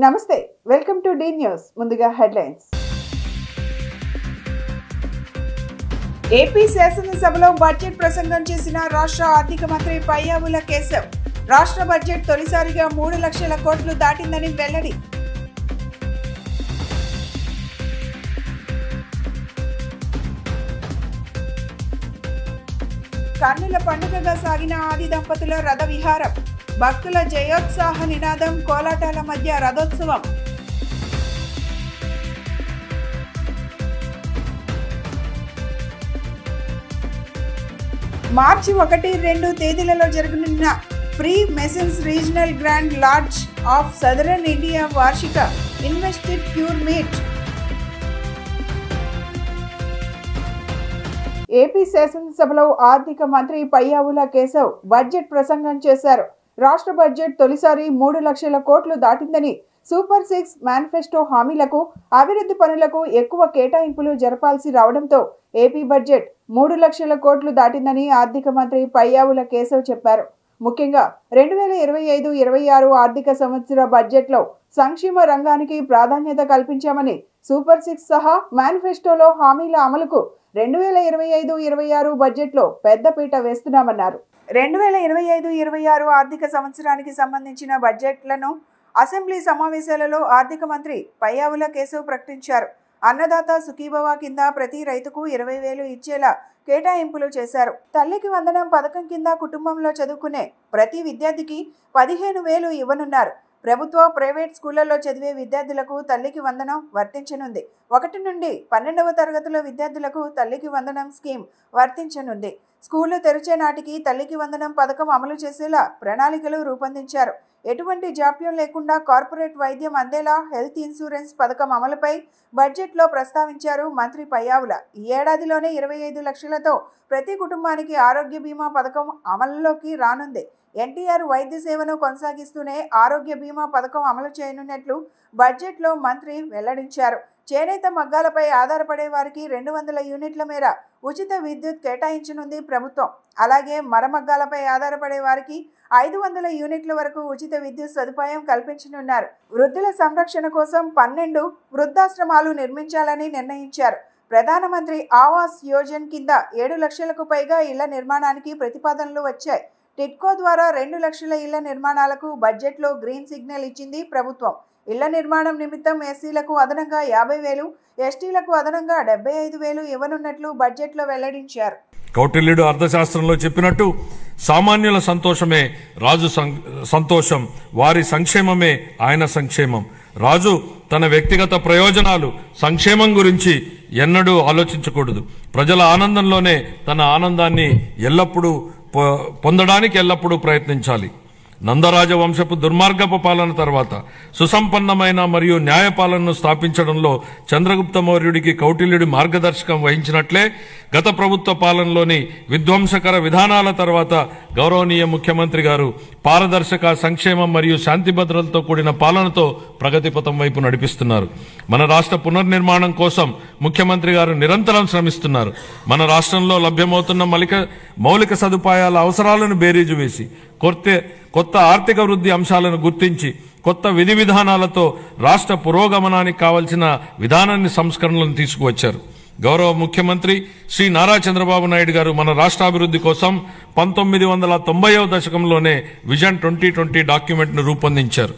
నమస్తే welcome to D news ముందుగా headlines AP శాసనసభలో బడ్జెట్ ప్రసంగం చేసిన రాష్ట్ర ఆర్థిక మంత్రి పయ్యావుల కేశవ్ రాష్ట్ర బడ్జెట్ తొలిసారిగా 3 లక్షల కోట్లు దాటిందని వెల్లడి కన్నుల పండుగగా సాగిన ఆది దంపతుల రథ విహారం భక్తుల జయోత్సాహ నినాదం కోలాటాల మధ్య రథోత్సవం మార్చి 1-2 తేదీలలో జరగనున్న free masons regional grand lodge of southern India వార్షిక ఇన్వెస్టెడ్ క్యూర్ మీట్ ఏపీ శాసనసభలో ఆర్థిక మంత్రి పయ్యావుల కేశవ్ బడ్జెట్ ప్రసంగం చేశారు. రాష్ట్ర బడ్జెట్ తొలిసారి 3 లక్షల కోట్లు దాటిందని, సూపర్ 6 మేనిఫెస్టో హామీలకు, అభివృద్ధి పనులకు ఎక్కువ కేటాయింపులు జరపాల్సి రావడంతో ఏపీ బడ్జెట్ 3 లక్షల కోట్లు దాటిందని ఆర్థిక మంత్రి పయ్యావుల కేశవ్ చెప్పారు. ముఖ్యంగా 2025-26 ఆర్థిక సంవత్సర బడ్జెట్లో సంక్షేమ రంగానికి ప్రాధాన్యత కల్పించామని, సూపర్ 6 సహా మేనిఫెస్టోలో హామీల అమలుకు 2025-26 బడ్జెట్లో పెద్దపీట వేస్తున్నామన్నారు. 2025-26 ఆర్థిక సంవత్సరానికి సంబంధించిన బడ్జెట్లను అసెంబ్లీ సమావేశాలలో ఆర్థిక మంత్రి పయ్యావుల కేశవ్ ప్రకటించారు. అన్నదాత సుఖీభవ కింద ప్రతి రైతుకు 20,000 ఇచ్చేలా కేటాయింపులు చేశారు. తల్లికి వందనం పథకం కింద కుటుంబంలో చదువుకునే ప్రతి విద్యార్థికి 15,000 ఇవ్వనున్నారు. ప్రభుత్వ, ప్రైవేట్ స్కూళ్లలో చదివే విద్యార్థులకు తల్లికి వందనం వర్తించనుంది. 1 నుండి 12వ తరగతుల విద్యార్థులకు తల్లికి వందనం స్కీమ్ వర్తించనుంది. స్కూళ్లు తెరిచే నాటికి తల్లికి వందనం పథకం అమలు చేసేలా ప్రణాళికలు రూపొందించారు. ఎటువంటి జాప్యం లేకుండా కార్పొరేట్ వైద్యం అందేలా హెల్త్ ఇన్సూరెన్స్ పథకం అమలుపై బడ్జెట్లో ప్రస్తావించారు మంత్రి పయ్యావుల. ఈ ఏడాదిలోనే 25 లక్షలతో ప్రతి కుటుంబానికి ఆరోగ్య బీమా పథకం అమలులోకి రానుంది. ఎన్టీఆర్ వైద్య సేవను కొనసాగిస్తూనే ఆరోగ్య బీమా పథకం అమలు చేయనున్నట్లు బడ్జెట్లో మంత్రి వెల్లడించారు. చేనేత మగ్గాలపై ఆధారపడే వారికి 200 యూనిట్ల మేర ఉచిత విద్యుత్ కేటాయించనుంది ప్రభుత్వం. అలాగే మరమగ్గాలపై ఆధారపడే వారికి 500 యూనిట్ల వరకు ఉచిత విద్యుత్ సదుపాయం కల్పించనున్నారు. వృద్ధుల సంరక్షణ కోసం 12 వృద్ధాశ్రమాలు నిర్మించాలని నిర్ణయించారు. ప్రధానమంత్రి ఆవాస్ యోజన కింద 7 లక్షలకు పైగా ఇళ్ల నిర్మాణానికి ప్రతిపాదనలు వచ్చాయి. టిడ్కో ద్వారా 2 లక్షల ఇళ్ల నిర్మాణాలకు బడ్జెట్లో గ్రీన్ సిగ్నల్ ఇచ్చింది ప్రభుత్వం. ఇళ్ల నిర్మాణం నిమిత్తం ఎస్సీలకు అదనంగా 50,000, ఎస్టీలకు అదనంగా 75,000 ఇవ్వనున్నట్లు బడ్జెట్లో వెల్లడించారు. కౌటిల్యుడు అర్థశాస్త్రంలో చెప్పినట్టు సామాన్యుల సంతోషమే రాజు సంతోషం, వారి సంక్షేమమే ఆయన సంక్షేమం. రాజు తన వ్యక్తిగత ప్రయోజనాలు, సంక్షేమం గురించి ఎన్నడూ ఆలోచించకూడదు. ప్రజల ఆనందంలోనే తన ఆనందాన్ని పొందడానికి ఎల్లప్పుడూ ప్రయత్నించాలి. నందరాజ వంశపు దుర్మార్గపు పాలన తర్వాత సుసంపన్నమైన మరియు న్యాయపాలనను స్థాపించడంలో చంద్రగుప్త మౌర్యుడికి కౌటిల్యుడి మార్గదర్శకం వహించినట్లే గత ప్రభుత్వ పాలనలోని విధ్వంసకర విధానాల తర్వాత గౌరవనీయ ముఖ్యమంత్రి గారు పారదర్శక, సంక్షేమం మరియు శాంతి భద్రతలతో కూడిన పాలనతో ప్రగతి పథం వైపు నడిపిస్తున్నారు. మన రాష్ట్ర పునర్నిర్మాణం కోసం ముఖ్యమంత్రి గారు నిరంతరం శ్రమిస్తున్నారు. మన రాష్ట్రంలో లభ్యమవుతున్న మౌలిక సదుపాయాల అవసరాలను బేరీజు వేసి కొత్త ఆర్థిక వృద్ధి అంశాలను గుర్తించి కొత్త విధి విధానాలతో రాష్ట్ర పురోగమనానికి కావలసిన విధానాన్ని, సంస్కరణలను తీసుకువచ్చారు. గౌరవ ముఖ్యమంత్రి శ్రీ నారా చంద్రబాబు నాయుడు గారు మన రాష్ట్రాభివృద్ధి కోసం 1990వ దశకంలోనే విజన్ 2020 డాక్యుమెంట్ను రూపొందించారు.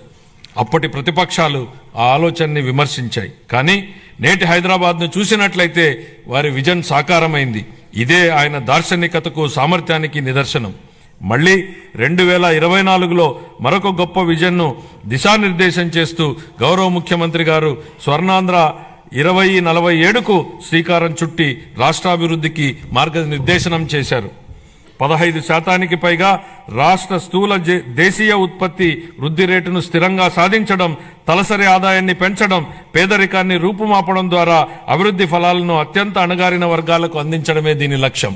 అప్పటి ప్రతిపక్షాలు ఆ ఆలోచనని విమర్శించాయి. కానీ నేటి హైదరాబాద్ను చూసినట్లయితే వారి విజన్ సాకారమైంది. ఇదే ఆయన దార్శనికతకు, సామర్థ్యానికి నిదర్శనం. మళ్లీ 2024లో మరొక గొప్ప విజన్ను దిశానిర్దేశం చేస్తూ గౌరవ ముఖ్యమంత్రి గారు స్వర్ణాంధ్ర 2047కు శ్రీకారం చుట్టి రాష్ట్రాభివృద్ధికి మార్గనిర్దేశనం చేశారు. 15% పైగా రాష్ట్ర స్థూల దేశీయ ఉత్పత్తి వృద్ధి రేటును స్థిరంగా సాధించడం, తలసరి ఆదాయాన్ని పెంచడం, పేదరికాన్ని రూపుమాపడం ద్వారా అభివృద్ధి ఫలాలను అత్యంత అణగారిన వర్గాలకు అందించడమే దీని లక్ష్యం.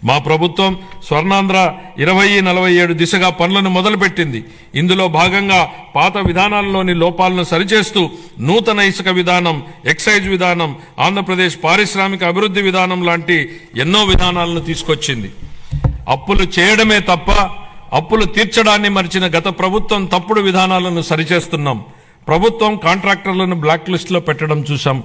మా ప్రభుత్వం స్వర్ణాంధ్ర 2047 దిశగా పనులను మొదలుపెట్టింది. ఇందులో భాగంగా పాత విధానాల్లోని లోపాలను సరిచేస్తూ నూతన ఇసుక విధానం, ఎక్సైజ్ విధానం, ఆంధ్రప్రదేశ్ పారిశ్రామిక అభివృద్ధి విధానం లాంటి ఎన్నో విధానాలను తీసుకొచ్చింది. అప్పులు చేయడమే తప్ప అప్పులు తీర్చడాన్ని మరిచిన గత ప్రభుత్వం తప్పుడు విధానాలను సరిచేస్తున్నాం. ప్రభుత్వం కాంట్రాక్టర్లను బ్లాక్ లిస్టులో పెట్టడం చూశాం.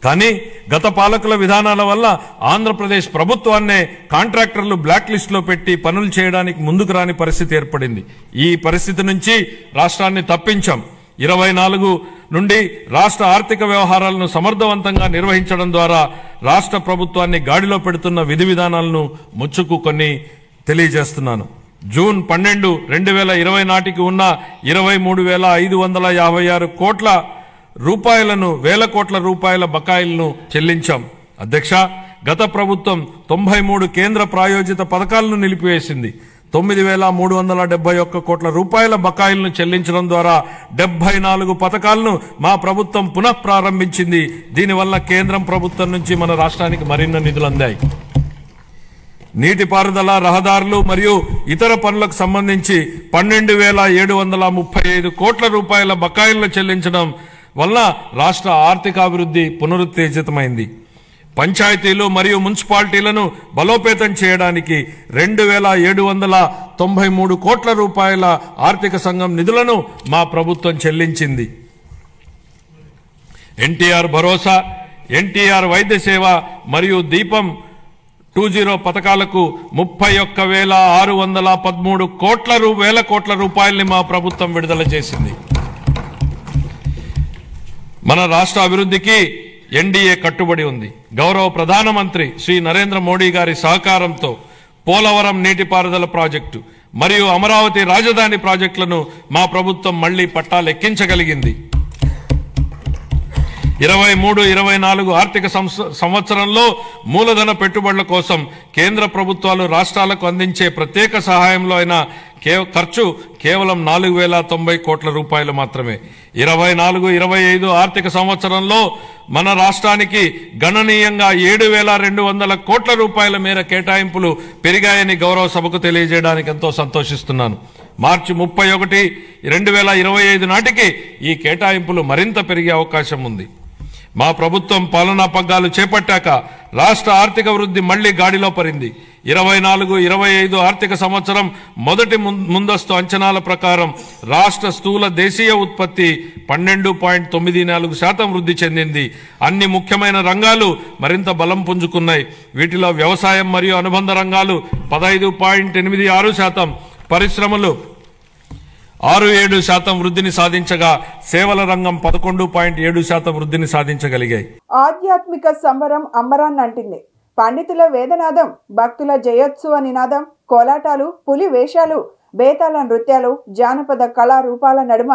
కానీ గత పాలకుల విధానాల వల్ల ఆంధ్రప్రదేశ్ ప్రభుత్వాన్నే కాంట్రాక్టర్లు బ్లాక్ లిస్టులో పెట్టి పనులు చేయడానికి ముందుకు రాని పరిస్థితి ఏర్పడింది. ఈ పరిస్థితి నుంచి రాష్ట్రాన్ని తప్పించాం. 24 నుండి రాష్ట్ర ఆర్థిక వ్యవహారాలను సమర్థవంతంగా నిర్వహించడం ద్వారా రాష్ట్ర ప్రభుత్వాన్ని గాడిలో పెడుతున్న విధి విధానాలను ముచ్చుకు కొన్ని తెలియజేస్తున్నాను. జూన్ 12, 2020 నాటికి ఉన్న 23,556 కోట్ల రూపాయలను వేల కోట్ల రూపాయల బకాయిలను చెల్లించాం. అధ్యక్ష, గత ప్రభుత్వం 93 కేంద్ర ప్రాయోజిత పథకాలను నిలిపివేసింది. 9,371 కోట్ల రూపాయల బకాయిలను చెల్లించడం ద్వారా 74 పథకాలను మా ప్రభుత్వం పునః ప్రారంభించింది. దీనివల్ల కేంద్రం ప్రభుత్వం నుంచి మన రాష్ట్రానికి మరిన్ని నిధులు అందాయి. నీటిపారుదల, రహదారులు మరియు ఇతర పనులకు సంబంధించి 12,735 కోట్ల రూపాయల బకాయిలను చెల్లించడం వల్ల రాష్ట్ర ఆర్థికాభివృద్ధి పునరుత్తేజితమైంది. పంచాయతీలు మరియు మున్సిపాలిటీలను బలోపేతం చేయడానికి 2,793 కోట్ల రూపాయల ఆర్థిక సంఘం నిధులను మా ప్రభుత్వం చెల్లించింది. ఎన్టీఆర్ భరోసా, ఎన్టీఆర్ వైద్య సేవ మరియు దీపం 2.0 పథకాలకు 31,613 వేల కోట్ల రూపాయల్ని మా ప్రభుత్వం విడుదల చేసింది. మన రాష్ట్ర అభివృద్ధికి ఎన్డీఏ కట్టుబడి ఉంది. గౌరవ ప్రధానమంత్రి శ్రీ నరేంద్ర మోడీ గారి సహకారంతో పోలవరం నీటిపారుదల ప్రాజెక్టు మరియు అమరావతి రాజధాని ప్రాజెక్టులను మా ప్రభుత్వం మళ్లీ పట్టాలెక్కించగలిగింది. 23-24 ఆర్థిక సంవత్సరంలో మూలధన పెట్టుబడుల కోసం కేంద్ర ప్రభుత్వాలు రాష్ట్రాలకు అందించే ప్రత్యేక సహాయంలో అయిన ఖర్చు కేవలం 4,090 కోట్ల రూపాయలు మాత్రమే. 24-25 ఆర్థిక సంవత్సరంలో మన రాష్ట్రానికి గణనీయంగా 7,200 కోట్ల రూపాయల మేర కేటాయింపులు పెరిగాయని గౌరవ సభకు తెలియజేయడానికి ఎంతో సంతోషిస్తున్నాను. మార్చి 31, 2025 నాటికి ఈ కేటాయింపులు మరింత పెరిగే అవకాశం ఉంది. మా ప్రభుత్వం పాలనా పగ్గాలు చేపట్టాక రాష్ట్ర ఆర్థిక వృద్ధి మళ్లీ గాడిలో పడింది. 24-25 ఆర్థిక సంవత్సరం మొదటి ముందస్తు అంచనాల ప్రకారం రాష్ట్ర స్థూల దేశీయ ఉత్పత్తి 12.94% వృద్ధి చెందింది. అన్ని ముఖ్యమైన రంగాలు మరింత బలం పుంజుకున్నాయి. వీటిలో వ్యవసాయం మరియు అనుబంధ రంగాలు 15.86%, పరిశ్రమలు 6-7% వృద్ధిని సాధించగా సేవల రంగం 11.7% వృద్ధిని సాధించగలిగాయి. ఆధ్యాత్మిక సంబరం అంబరాన్నంటింది. పండితుల వేదనాదం, భక్తుల జయోత్సవ నినాదం, కోలాటాలు, పులి వేషాలు, బేతాళ నృత్యాలు, జానపద కళారూపాల నడుమ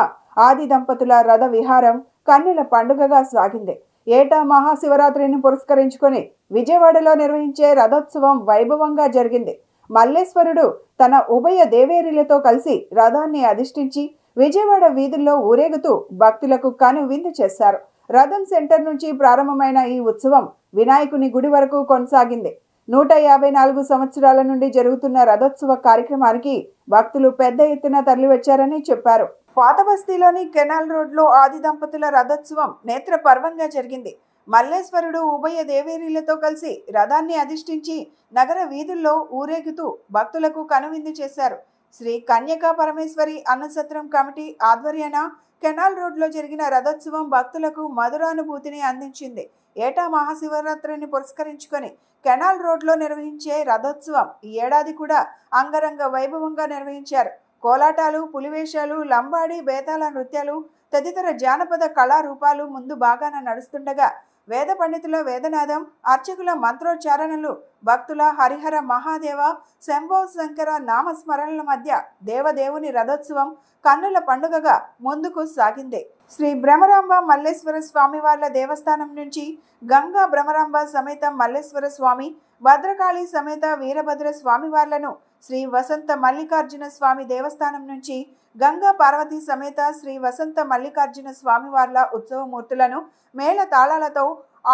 ఆది దంపతుల రథ విహారం కన్నుల పండుగగా సాగింది. ఏటా మహాశివరాత్రిని పురస్కరించుకొని విజయవాడలో నిర్వహించే రథోత్సవం వైభవంగా జరిగింది. మల్లేశ్వరుడు తన ఉభయ దేవేరులతో కలిసి రథాన్ని అధిష్ఠించి విజయవాడ వీధుల్లో ఊరేగుతూ భక్తులకు కను విందు చేశారు. రథం సెంటర్ నుంచి ప్రారంభమైన ఈ ఉత్సవం వినాయకుని గుడి వరకు కొనసాగింది. 154 సంవత్సరాల నుండి జరుగుతున్న రథోత్సవ కార్యక్రమానికి భక్తులు పెద్ద ఎత్తున తరలివచ్చారని చెప్పారు. పాత బస్తీలోని కెనాల్ రోడ్లో ఆది దంపతుల రథోత్సవం నేత్ర పర్వంగా జరిగింది. మల్లేశ్వరుడు ఉభయ దేవేరీలతో కలిసి రథాన్ని అధిష్ఠించి నగర వీధుల్లో ఊరేగుతూ భక్తులకు కనువిందు చేశారు. శ్రీ కన్యకా పరమేశ్వరి అన్నసత్రం కమిటీ ఆధ్వర్యాన కెనాల్ రోడ్లో జరిగిన రథోత్సవం భక్తులకు మధురానుభూతిని అందించింది. ఏటా మహాశివరాత్రిని పురస్కరించుకొని కెనాల్ రోడ్లో నిర్వహించే రథోత్సవం ఈ ఏడాది కూడా అంగరంగ వైభవంగా నిర్వహించారు. కోలాటాలు, పులివేషాలు, లంబాడి, బేతాళ నృత్యాలు తదితర జానపద కళారూపాలు ముందు బాగాన నడుస్తుండగా వేద పండితుల వేదనాదం, అర్చకుల మంత్రోచ్చారణలు, భక్తుల హరిహర మహాదేవ శంభో శంకర నామస్మరణల మధ్య దేవదేవుని రథోత్సవం కన్నుల పండుగగా ముందుకు సాగింది. శ్రీ భ్రమరాంబ మల్లేశ్వర స్వామి వార్ల దేవస్థానం నుంచి గంగా భ్రమరాంబ సమేత మల్లేశ్వర స్వామి, భద్రకాళి సమేత వీరభద్ర స్వామి వార్లను, శ్రీ వసంత మల్లికార్జున స్వామి దేవస్థానం నుంచి గంగా పార్వతి సమేత శ్రీ వసంత మల్లికార్జున స్వామి వార్ల ఉత్సవమూర్తులను మేళ తాళాలతో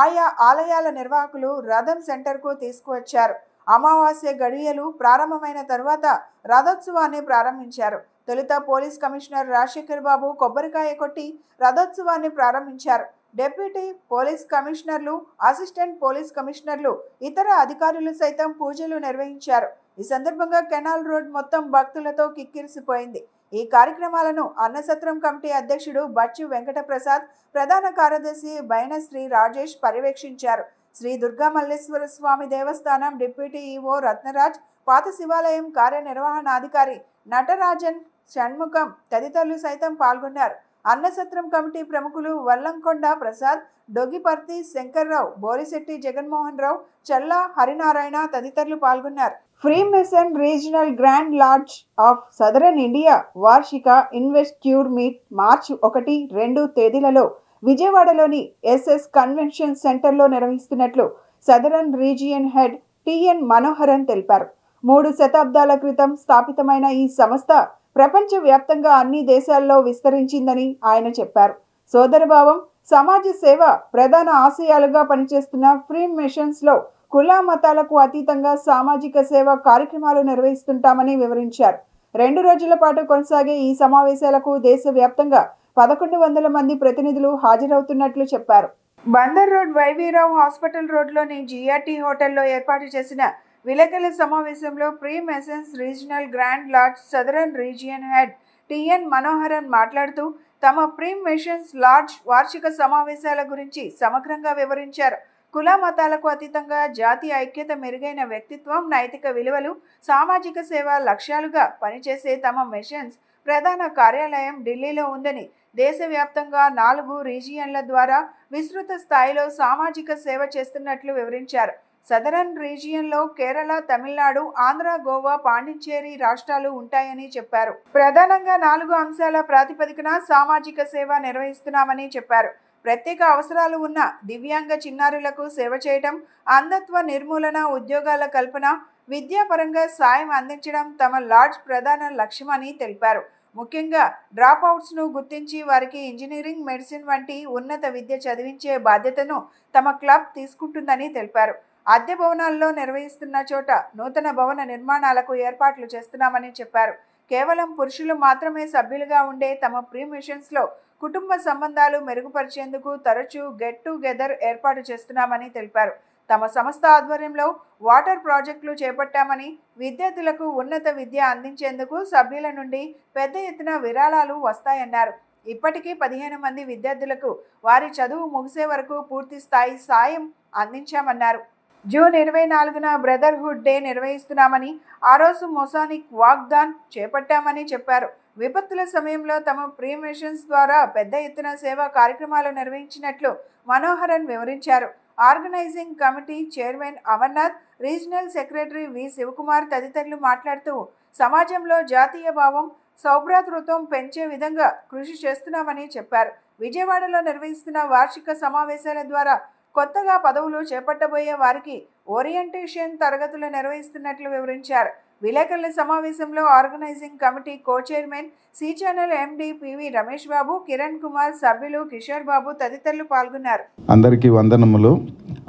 ఆయా ఆలయాల నిర్వాహకులు రథం సెంటర్కు తీసుకువచ్చారు. అమావాస్య గడియలు ప్రారంభమైన తర్వాత రథోత్సవాన్ని ప్రారంభించారు. తొలుత పోలీస్ కమిషనర్ రాజశేఖర్ బాబు కొబ్బరికాయ కొట్టి రథోత్సవాన్ని ప్రారంభించారు. డిప్యూటీ పోలీస్ కమిషనర్లు, అసిస్టెంట్ పోలీస్ కమిషనర్లు, ఇతర అధికారులు సైతం పూజలు నిర్వహించారు. ఈ సందర్భంగా కెనాల్ రోడ్ మొత్తం భక్తులతో కిక్కిరిసిపోయింది. ఈ కార్యక్రమాలను అన్నసత్రం కమిటీ అధ్యక్షుడు బచ్చు వెంకట ప్రసాద్, ప్రధాన కార్యదర్శి బైన శ్రీ రాజేష్ పర్యవేక్షించారు. శ్రీ దుర్గా మల్లేశ్వర స్వామి దేవస్థానం డిప్యూటీ ఈవో రత్నరాజ్, పాత శివాలయం కార్యనిర్వహణాధికారి నటరాజన్ షణ్ముఖం తదితరులు సైతం పాల్గొన్నారు. అన్నసత్రం కమిటీ ప్రముఖులు వల్లంకొండ ప్రసాద్, డొగిపర్తి శంకర్రావు, బోరిశెట్టి జగన్మోహన్ రావు, చల్లా హరినారాయణ తదితరులు పాల్గొన్నారు. Freemason regional grand lodge of southern India వార్షిక ఇన్వెస్ట్యూర్ మీట్ మార్చి 1, 2 తేదీలలో విజయవాడలోని ఎస్ఎస్ కన్వెన్షన్ సెంటర్లో నిర్వహిస్తున్నట్లు southern region head TN Manoharan తెలిపారు. 3 శతాబ్దాల క్రితం స్థాపితమైన ఈ సంస్థ ప్రపంచవ్యాప్తంగా అన్ని దేశాల్లో విస్తరించిందని ఆయన చెప్పారు. సోదరభావం, సమాజ సేవ ప్రధాన ఆశయాలుగా పనిచేస్తున్న ఫ్రీమేషన్స్లో కుల మతాలకు అతీతంగా సామాజిక సేవ కార్యక్రమాలు నిర్వహిస్తుంటామని వివరించారు. 2 రోజుల పాటు కొనసాగే ఈ సమావేశాలకు దేశవ్యాప్తంగా 1100 మంది ప్రతినిధులు హాజరవుతున్నట్లు చెప్పారు. బందర్ రోడ్ వైవీరావు హాస్పిటల్ రోడ్లోని జిఆర్టీ హోటల్లో ఏర్పాటు చేసిన విలేకరుల సమావేశంలో freemasons regional grand lodge southern region head TN Manoharan మాట్లాడుతూ తమ ఫ్రీమేషన్స్ లాడ్జ్ వార్షిక సమావేశాల గురించి సమగ్రంగా వివరించారు. కుల మతాలకు అతీతంగా జాతీయ ఐక్యత, మెరుగైన వ్యక్తిత్వం, నైతిక విలువలు, సామాజిక సేవ లక్ష్యాలుగా పనిచేసే తమ మిషన్స్ ప్రధాన కార్యాలయం ఢిల్లీలో ఉందని, దేశవ్యాప్తంగా 4 రీజియన్ల ద్వారా విస్తృత స్థాయిలో సామాజిక సేవ చేస్తున్నట్లు వివరించారు. సదరన్ రీజియన్లో కేరళ, తమిళనాడు, ఆంధ్ర, గోవా, పాండిచ్చేరి రాష్ట్రాలు ఉంటాయని చెప్పారు. ప్రధానంగా 4 అంశాల ప్రాతిపదికన సామాజిక సేవ నిర్వహిస్తున్నామని చెప్పారు. ప్రత్యేక అవసరాలు ఉన్న దివ్యాంగ చిన్నారులకు సేవ చేయడం, అంధత్వ నిర్మూలన, ఉద్యోగాల కల్పన, విద్యాపరంగా సాయం అందించడం తమ లాడ్జ్ ప్రధాన లక్ష్యమని తెలిపారు. ముఖ్యంగా డ్రాప్అవుట్స్ను గుర్తించి వారికి ఇంజనీరింగ్, మెడిసిన్ వంటి ఉన్నత విద్య చదివించే బాధ్యతను తమ క్లబ్ తీసుకుంటుందని తెలిపారు. అద్దె భవనాల్లో నిర్వహిస్తున్న చోట నూతన భవన నిర్మాణాలకు ఏర్పాట్లు చేస్తున్నామని చెప్పారు. కేవలం పురుషులు మాత్రమే సభ్యులుగా ఉండే తమ ఫ్రీమేషన్స్లో కుటుంబ సంబంధాలు మెరుగుపరిచేందుకు తరచూ గెట్ టుగెదర్ ఏర్పాటు చేస్తున్నామని తెలిపారు. తమ సంస్థ ఆధ్వర్యంలో వాటర్ ప్రాజెక్టులు చేపట్టామని, విద్యార్థులకు ఉన్నత విద్య అందించేందుకు సభ్యుల నుండి పెద్ద ఎత్తున విరాళాలు వస్తాయన్నారు. ఇప్పటికీ 15 మంది విద్యార్థులకు వారి చదువు ముగిసే వరకు పూర్తి స్థాయి సాయం అందించామన్నారు. జూన్ 24న బ్రదర్హుడ్ డే నిర్వహిస్తున్నామని, ఆ రోజు మొసానిక్ వాగ్దాన్ చేపట్టామని చెప్పారు. విపత్తుల సమయంలో తమ ఫ్రీమేషన్స్ ద్వారా పెద్ద ఎత్తున సేవా కార్యక్రమాలు నిర్వహించినట్లు మనోహరన్ వివరించారు. Organising committee chairman Amarnath, regional secretary V Sivakumar తదితరులు మాట్లాడుతూ సమాజంలో జాతీయ భావం, సౌభ్రాతృత్వం పెంచే విధంగా కృషి చేస్తున్నామని చెప్పారు. విజయవాడలో నిర్వహిస్తున్న వార్షిక సమావేశాల ద్వారా కొత్తగా పదవులు చేపట్టబోయే వారికి ఓరియంటేషన్ తరగతులు నిర్వహిస్తున్నట్లు వివరించారు. విలేకరుల సమావేశంలో organising committee co chairman C channel MD PV Ramesh Babu, Kiran Kumar, సభ్యులు కిషోర్ బాబు తదితరులు పాల్గొన్నారు. అందరికీ వందనములు.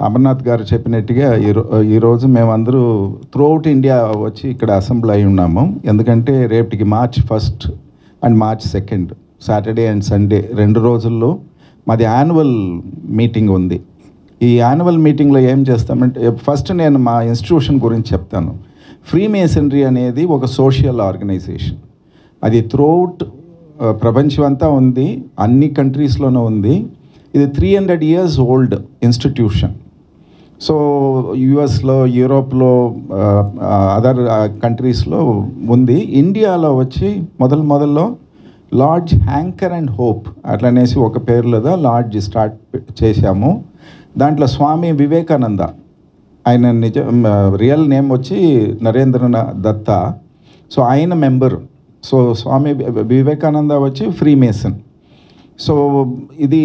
అమర్నాథ్ గారు చెప్పినట్టుగా ఈరోజు మేమందరూ త్రూఅవుట్ ఇండియా వచ్చి ఇక్కడ అసెంబ్లీ అయి ఉన్నాము. ఎందుకంటే రేపటికి March 1 and March 2 Saturday and Sunday 2 రోజుల్లో మాది యాన్యువల్ మీటింగ్ ఉంది. ఈ యాన్యువల్ మీటింగ్లో ఏం చేస్తామంటే, ఫస్ట్ నేను మా ఇన్స్టిట్యూషన్ గురించి చెప్తాను. ఫ్రీమేసనరీ అనేది ఒక సోషల్ ఆర్గనైజేషన్. అది త్రూఅవుట్ ప్రపంచం అంతా ఉంది, అన్ని కంట్రీస్లోనూ ఉంది. ఇది 300 years ఓల్డ్ ఇన్స్టిట్యూషన్. సో యుఎస్లో, యూరోప్లో, అదర్ కంట్రీస్లో ఉంది. ఇండియాలో వచ్చి మొదల్లో లాడ్జ్ హ్యాంకర్ అండ్ హోప్ అట్లనేసి ఒక పేర్లోదా లాడ్జ్ స్టార్ట్ చేశాము. దాంట్లో స్వామి వివేకానంద, ఆయన రియల్ నేమ్ వచ్చి నరేంద్రనాథ్ దత్త. సో ఆయన మెంబర్. సో స్వామి వివేకానంద వచ్చి ఫ్రీమేసన్. సో ఇది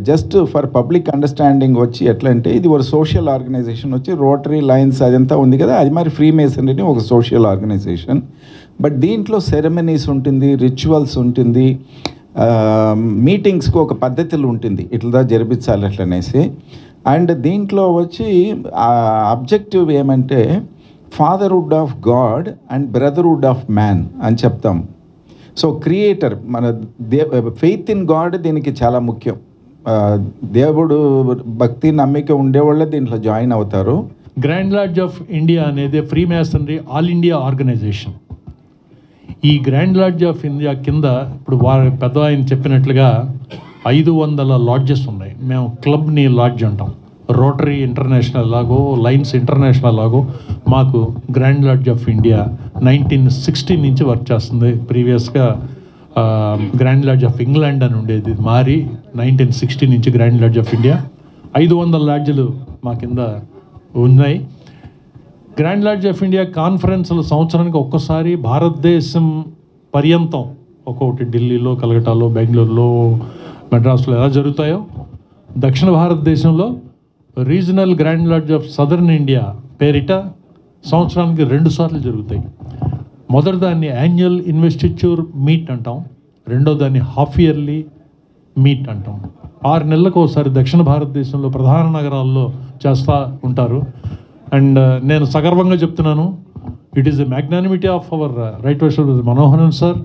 జస్ట్ ఫర్ పబ్లిక్ అండర్స్టాండింగ్ వచ్చి ఎట్లా అంటే, ఇది ఒక సోషల్ ఆర్గనైజేషన్ వచ్చి రోటరీ లైన్స్ అదంతా ఉంది కదా, అది మరి ఫ్రీమేసనరీ ఒక సోషల్ ఆర్గనైజేషన్. బట్ దీంట్లో సెరమనీస్ ఉంటుంది, రిచువల్స్ ఉంటుంది, మీటింగ్స్కి ఒక పద్ధతులు ఉంటుంది, ఇట్లా జరిపించాలి అట్లనేసి. అండ్ దీంట్లో వచ్చి అబ్జెక్టివ్ ఏమంటే fatherhood of God and brotherhood of man అని చెప్తాం. సో క్రియేటర్, మన ఫెయిత్ ఇన్ గాడ్ దీనికి చాలా ముఖ్యం. దేవుడు భక్తి నమ్మిక ఉండేవాళ్ళే దీంట్లో జాయిన్ అవుతారు. గ్రాండ్ లాడ్జ్ ఆఫ్ ఇండియా అనేది free masonry all India organisation. ఈ గ్రాండ్ లాడ్జ్ ఆఫ్ ఇండియా కింద ఇప్పుడు వారు పెద్ద ఆయన చెప్పినట్లుగా 500 లాడ్జెస్ ఉన్నాయి. మేము క్లబ్ని లాడ్జ్ అంటాం. రోటరీ ఇంటర్నేషనల్ లాగో, లయన్స్ ఇంటర్నేషనల్ లాగో మాకు గ్రాండ్ లాడ్జ్ ఆఫ్ ఇండియా 1960 నుంచి వర్క్ చేస్తుంది. ప్రీవియస్గా గ్రాండ్ లాడ్జ్ ఆఫ్ ఇంగ్లాండ్ అని ఉండేది, మారి 1960 నుంచి గ్రాండ్ లాడ్జ్ ఆఫ్ ఇండియా. 500 లాడ్జ్లు మా కింద ఉన్నాయి. గ్రాండ్ లాడ్జ్ ఆఫ్ ఇండియా కాన్ఫరెన్స్లు సంవత్సరానికి ఒక్కసారి భారతదేశం పర్యంతం, ఒక్కొక్కటి ఢిల్లీలో, కలకటాలో, బెంగళూరులో, మెడ్రాస్లో ఎలా జరుగుతాయో దక్షిణ భారతదేశంలో regional grand lodge of southern India పేరిట సంవత్సరానికి 2 సార్లు జరుగుతాయి. మొదటి దాన్ని యాన్యువల్ ఇన్వెస్టిట్యూర్ మీట్ అంటాం, రెండో దాన్ని హాఫ్ ఇయర్లీ మీట్ అంటాం. 6 నెలలకు ఒకసారి దక్షిణ భారతదేశంలో ప్రధాన నగరాల్లో చేస్తూ ఉంటారు. అండ్ నేను సగర్వంగా చెప్తున్నాను, it is a magnanimity of our right worshipful Manoharan sir.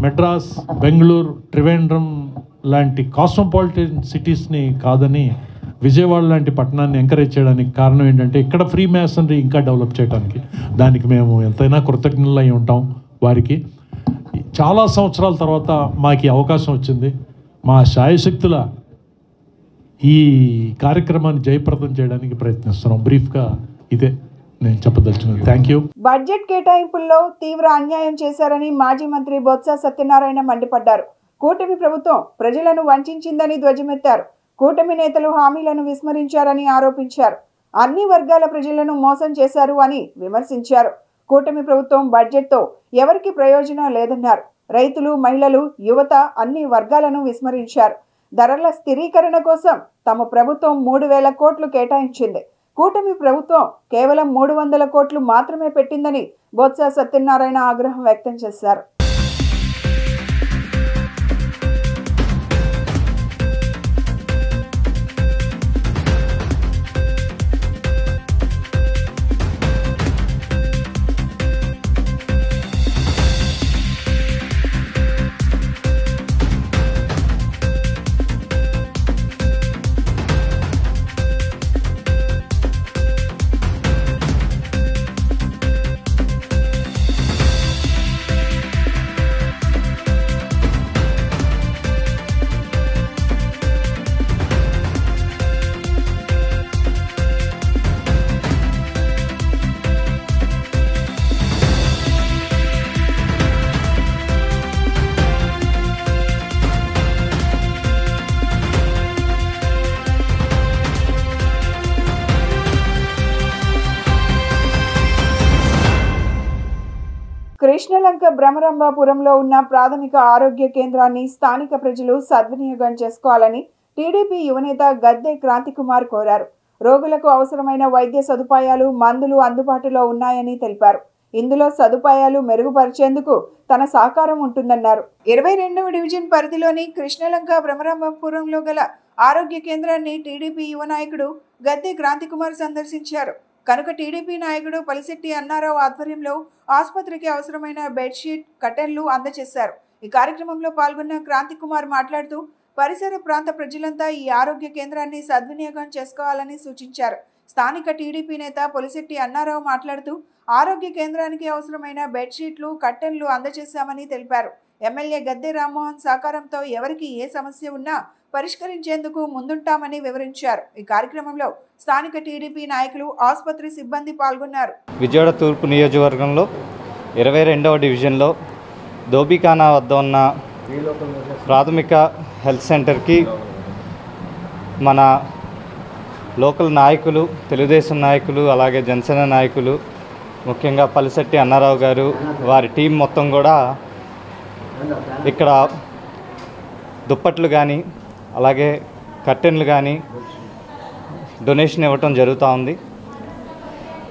Madras, Bengaluru, Trivandrum లాంటి కాస్మోపాలిటన్ సిటీస్ని కాదని విజయవాడ లాంటి పట్టణాన్ని ఎంకరేజ్ చేయడానికి కారణం ఏంటంటే ఇక్కడ ఫ్రీ మ్యాసనరీ ఇంకా డెవలప్ చేయడానికి. దానికి మేము ఎంతైనా కృతజ్ఞులు అయి ఉంటాం వారికి. చాలా సంవత్సరాల తర్వాత మాకు అవకాశం వచ్చింది. మా శాయశక్తుల ఈ కార్యక్రమాన్ని జయప్రదం చేయడానికి ప్రయత్నిస్తున్నాం. బ్రీఫ్గా ఇదే నేను చెప్పదలుచుకున్నాను. Thank you. బడ్జెట్ కేటాయింపుల్లో తీవ్ర అన్యాయం చేశారని మాజీ మంత్రి బొత్స సత్యనారాయణ మండిపడ్డారు. కూటమి ప్రభుత్వం ప్రజలను వంచిందని ధ్వజమెత్తారు. కూటమి నేతలు హామీలను విస్మరించారని ఆరోపించారు. అన్ని వర్గాల ప్రజలను మోసం చేశారు అని విమర్శించారు. కూటమి ప్రభుత్వం బడ్జెట్తో ఎవరికి ప్రయోజనం లేదన్నారు. రైతులు, మహిళలు, యువత అన్ని వర్గాలను విస్మరించారు. ధరల స్థిరీకరణ కోసం తమ ప్రభుత్వం 3,000 కోట్లు కేటాయించింది. కూటమి ప్రభుత్వం కేవలం 300 కోట్లు మాత్రమే పెట్టిందని బొత్స సత్యనారాయణ ఆగ్రహం వ్యక్తం చేశారు. కృష్ణలంక బ్రహ్మరంభాపురంలో ఉన్న ప్రాథమిక ఆరోగ్య కేంద్రాన్ని స్థానిక ప్రజలు సద్వినియోగం చేసుకోవాలని టీడీపీ యువనేత గద్దె క్రాంతికుమార్ కోరారు. రోగులకు అవసరమైన వైద్య సదుపాయాలు, మందులు అందుబాటులో ఉన్నాయని తెలిపారు. ఇందులో సదుపాయాలు మెరుగుపరిచేందుకు తన సహకారం ఉంటుందన్నారు. 22వ డివిజన్ పరిధిలోని కృష్ణలంక బ్రహ్మరంభాపురంలో గల ఆరోగ్య కేంద్రాన్ని టీడీపీ యువ నాయకుడు గద్దె క్రాంతికుమార్ సందర్శించారు. కనుక టీడీపీ నాయకుడు పలిశెట్టి అన్నారావు ఆధ్వర్యంలో ఆసుపత్రికి అవసరమైన బెడ్షీట్, కర్టెన్లు అందజేశారు. ఈ కార్యక్రమంలో పాల్గొన్న క్రాంతికుమార్ మాట్లాడుతూ పరిసర ప్రాంత ప్రజలంతా ఈ ఆరోగ్య కేంద్రాన్ని సద్వినియోగం చేసుకోవాలని సూచించారు. స్థానిక టీడీపీ నేత పొలిశెట్టి అన్నారావు మాట్లాడుతూ ఆరోగ్య కేంద్రానికి అవసరమైన బెడ్షీట్లు, కర్టెన్లు అందజేశామని తెలిపారు. ఎమ్మెల్యే గద్దె రామ్మోహన్ సహకారంతో ఎవరికి ఏ సమస్య ఉన్నా పరిష్కరించేందుకు ముందుంటామని వివరించారు. ఈ కార్యక్రమంలో స్థానిక టీడీపీ నాయకులు, ఆసుపత్రి సిబ్బంది పాల్గొన్నారు. విజయవాడ తూర్పు నియోజకవర్గంలో 22వ డివిజన్లో దోబిఖానా వద్ద ఉన్న ప్రాథమిక హెల్త్ సెంటర్కి మన లోకల్ నాయకులు, తెలుగుదేశం నాయకులు, అలాగే జనసేన నాయకులు, ముఖ్యంగా పలిశెట్టి అన్నారావు గారు, వారి టీం మొత్తం కూడా ఇక్కడ దుప్పట్లు కానీ అలాగే కర్టెన్లు కానీ డొనేషన్ ఇవ్వటం జరుగుతూ ఉంది.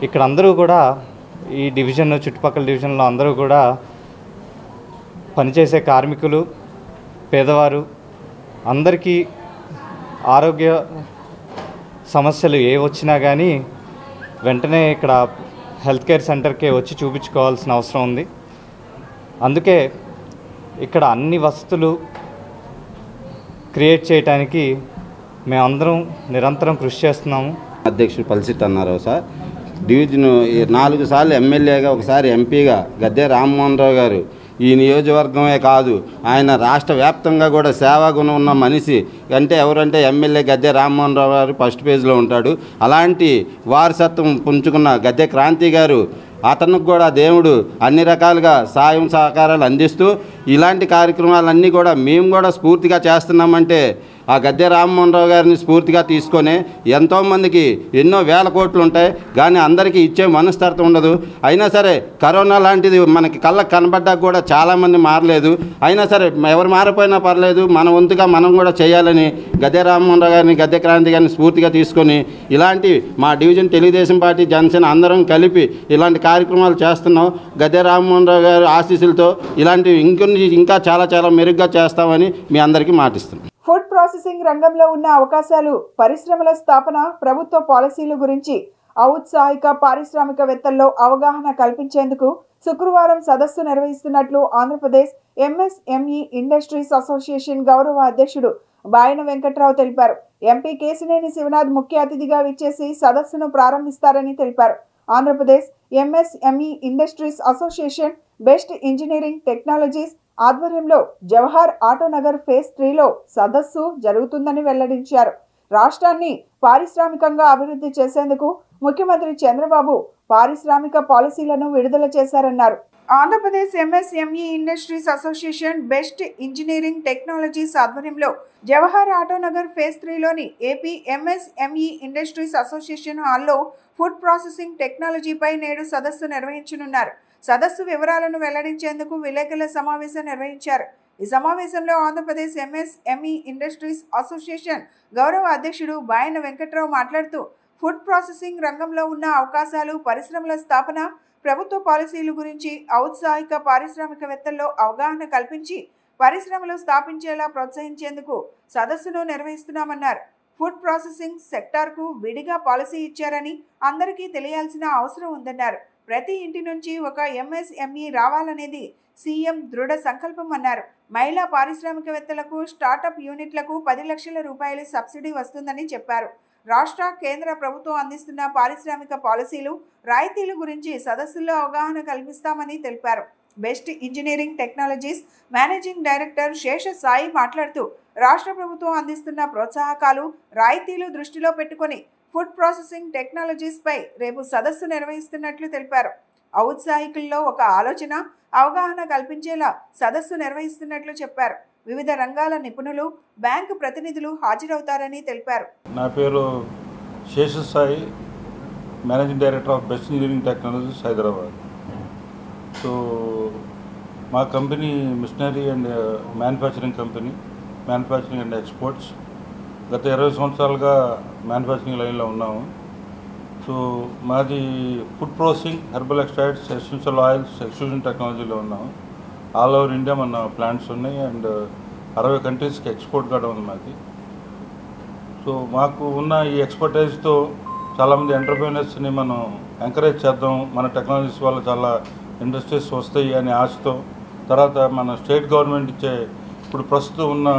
ఇక్కడ అందరూ కూడా ఈ డివిజన్, చుట్టుపక్కల డివిజన్లో అందరూ కూడా పనిచేసే కార్మికులు, పేదవారు అందరికీ ఆరోగ్య సమస్యలు ఏ వచ్చినా కానీ వెంటనే ఇక్కడ హెల్త్ కేర్ సెంటర్కే వచ్చి చూపించుకోవాల్సిన అవసరం ఉంది. అందుకే ఇక్కడ అన్ని వసతులు క్రియేట్ చేయడానికి మేమందరం నిరంతరం కృషి చేస్తున్నాము. అధ్యక్షుడు పల్సిట్ అన్నారు సార్. డివిజన్ 4 సార్లు ఎమ్మెల్యేగా, ఒకసారి ఎంపీగా గద్దె రామ్మోహన్ రావు గారు ఈ నియోజకవర్గమే కాదు, ఆయన రాష్ట్ర వ్యాప్తంగా కూడా సేవాగుణం ఉన్న మనిషి అంటే ఎవరంటే ఎమ్మెల్యే గద్దె రామ్మోహన్ రావు గారు ఫస్ట్ పేజ్లో ఉంటాడు. అలాంటి వారసత్వం పుంజుకున్న గద్దె క్రాంతి గారు, అతనికి కూడా దేవుడు అన్ని రకాలుగా సాయం సహకారాలు అందిస్తూ ఇలాంటి కార్యక్రమాలన్నీ కూడా మేము కూడా స్ఫూర్తిగా చేస్తున్నామంటే ఆ గద్దె రామ్మోహన్ రావు గారిని స్ఫూర్తిగా తీసుకొని ఎంతోమందికి ఎన్నో వేల కోట్లు ఉంటాయి, కానీ అందరికీ ఇచ్చే మనస్తత్వం ఉండదు. అయినా సరే కరోనా లాంటిది మనకి కళ్ళకు కనబడ్డాక కూడా చాలామంది మారలేదు. అయినా సరే ఎవరు మారిపోయినా పర్లేదు, మన వంతుగా మనం కూడా చేయాలని గద్దె రామ్మోహన్ రావు గారిని, గద్దె క్రాంతి గారిని స్ఫూర్తిగా తీసుకొని ఇలాంటి మా డివిజన్ తెలుగుదేశం పార్టీ, జనసేన అందరం కలిపి ఇలాంటి కార్యక్రమాలు చేస్తున్నాం. గద్దె రామ్మోహన్ రావు గారి ఆశీస్సులతో ఇలాంటివి ఇంకా చాలా మెరుగ్గా చేస్తామని మీ అందరికీ మాటిస్తున్నాం. ఫుడ్ ప్రాసెసింగ్ రంగంలో ఉన్న అవకాశాలు, పరిశ్రమల స్థాపన, ప్రభుత్వ పాలసీల గురించి ఔత్సాహిక పారిశ్రామికవేత్తల్లో అవగాహన కల్పించేందుకు శుక్రవారం సదస్సు నిర్వహిస్తున్నట్లు ఆంధ్రప్రదేశ్ ఎంఎస్ఎంఈ ఇండస్ట్రీస్ అసోసియేషన్ గౌరవ అధ్యక్షుడు బాయన వెంకట్రావు తెలిపారు. ఎంపీ కేశినేని శివనాథ్ ముఖ్య అతిథిగా విచ్చేసి సదస్సును ప్రారంభిస్తారని తెలిపారు. Andhra Pradesh MSME industries association best engineering technologies ఆధ్వర్యంలో జవహర్ ఆటోనగర్ ఫేజ్ 3లో సదస్సు జరుగుతుందని వెల్లడించారు. రాష్ట్రాన్ని పారిశ్రామికంగా అభివృద్ధి చేసేందుకు ముఖ్యమంత్రి చంద్రబాబు పారిశ్రామిక పాలసీలను విడుదల చేశారన్నారు. Andhra Pradesh MSME industries association best engineering technologies ఆధ్వర్యంలో జవహర్ ఆటోనగర్ ఫేజ్ 3లోని ఏపీ ఎంఎస్ఎంఈ ఇండస్ట్రీస్ అసోసియేషన్ హాల్లో ఫుడ్ ప్రాసెసింగ్ టెక్నాలజీపై నేడు సదస్సు నిర్వహించనున్నారు. సదస్సు వివరాలను వెల్లడించేందుకు విలేకరుల సమావేశం నిర్వహించారు. ఈ సమావేశంలో ఆంధ్రప్రదేశ్ ఎంఎస్ఎంఈ ఇండస్ట్రీస్ అసోసియేషన్ గౌరవ అధ్యక్షుడు బాయన వెంకట్రావు మాట్లాడుతూ ఫుడ్ ప్రాసెసింగ్ రంగంలో ఉన్న అవకాశాలు, పరిశ్రమల స్థాపన, ప్రభుత్వ పాలసీల గురించి ఔత్సాహిక పారిశ్రామికవేత్తల్లో అవగాహన కల్పించి పరిశ్రమలు స్థాపించేలా ప్రోత్సహించేందుకు సదస్సును నిర్వహిస్తున్నామన్నారు. ఫుడ్ ప్రాసెసింగ్ సెక్టార్కు విడిగా పాలసీ ఇచ్చారని అందరికీ తెలియాల్సిన అవసరం ఉందన్నారు. ప్రతి ఇంటి నుంచి ఒక ఎంఎస్ఎంఈ రావాలనేది సీఎం దృఢ సంకల్పం అన్నారు. మహిళా పారిశ్రామికవేత్తలకు, స్టార్టప్ యూనిట్లకు 10 లక్షల రూపాయల సబ్సిడీ వస్తుందని చెప్పారు. రాష్ట్ర, కేంద్ర ప్రభుత్వం అందిస్తున్న పారిశ్రామిక పాలసీలు, రాయితీల గురించి సదస్సుల్లో అవగాహన కల్పిస్తామని తెలిపారు. Best engineering technologies managing director Sesha Sai మాట్లాడుతూ రాష్ట్ర ప్రభుత్వం అందిస్తున్న ప్రోత్సాహకాలు, రాయితీలు దృష్టిలో పెట్టుకొని ఫుడ్ ప్రాసెసింగ్ టెక్నాలజీస్పై రేపు సదస్సు నిర్వహిస్తున్నట్లు తెలిపారు. ఔత్సాహికుల్లో ఒక ఆలోచన, అవగాహన కల్పించేలా సదస్సు నిర్వహిస్తున్నట్లు చెప్పారు. వివిధ రంగాల నిపుణులు, బ్యాంకు ప్రతినిధులు హాజరవుతారని తెలిపారు. నా పేరు Sesha Sai, managing director of best engineering technologies Hyderabad. So మా company machinery and manufacturing company, manufacturing and exports. గత 20 సంవత్సరాలుగా మ్యానుఫ్యాక్చరింగ్ లైన్లో ఉన్నాము. సో మాది food processing, herbal extracts, essential oils, extrusion టెక్నాలజీలో ఉన్నాము. ఆల్ ఓవర్ ఇండియా మన ప్లాంట్స్ ఉన్నాయి అండ్ 60 కంట్రీస్కి ఎక్స్పోర్ట్ కూడా ఉంది మాది. సో మాకు ఉన్న ఈ ఎక్స్పర్టైజ్తో చాలామంది ఎంటర్ప్రీనర్స్ని మనం ఎంకరేజ్ చేద్దాం, మన టెక్నాలజీస్ వల్ల చాలా ఇండస్ట్రీస్ వస్తాయి అనే ఆశతో, తర్వాత మన స్టేట్ గవర్నమెంట్ ఇచ్చే ఇప్పుడు ప్రస్తుతం ఉన్న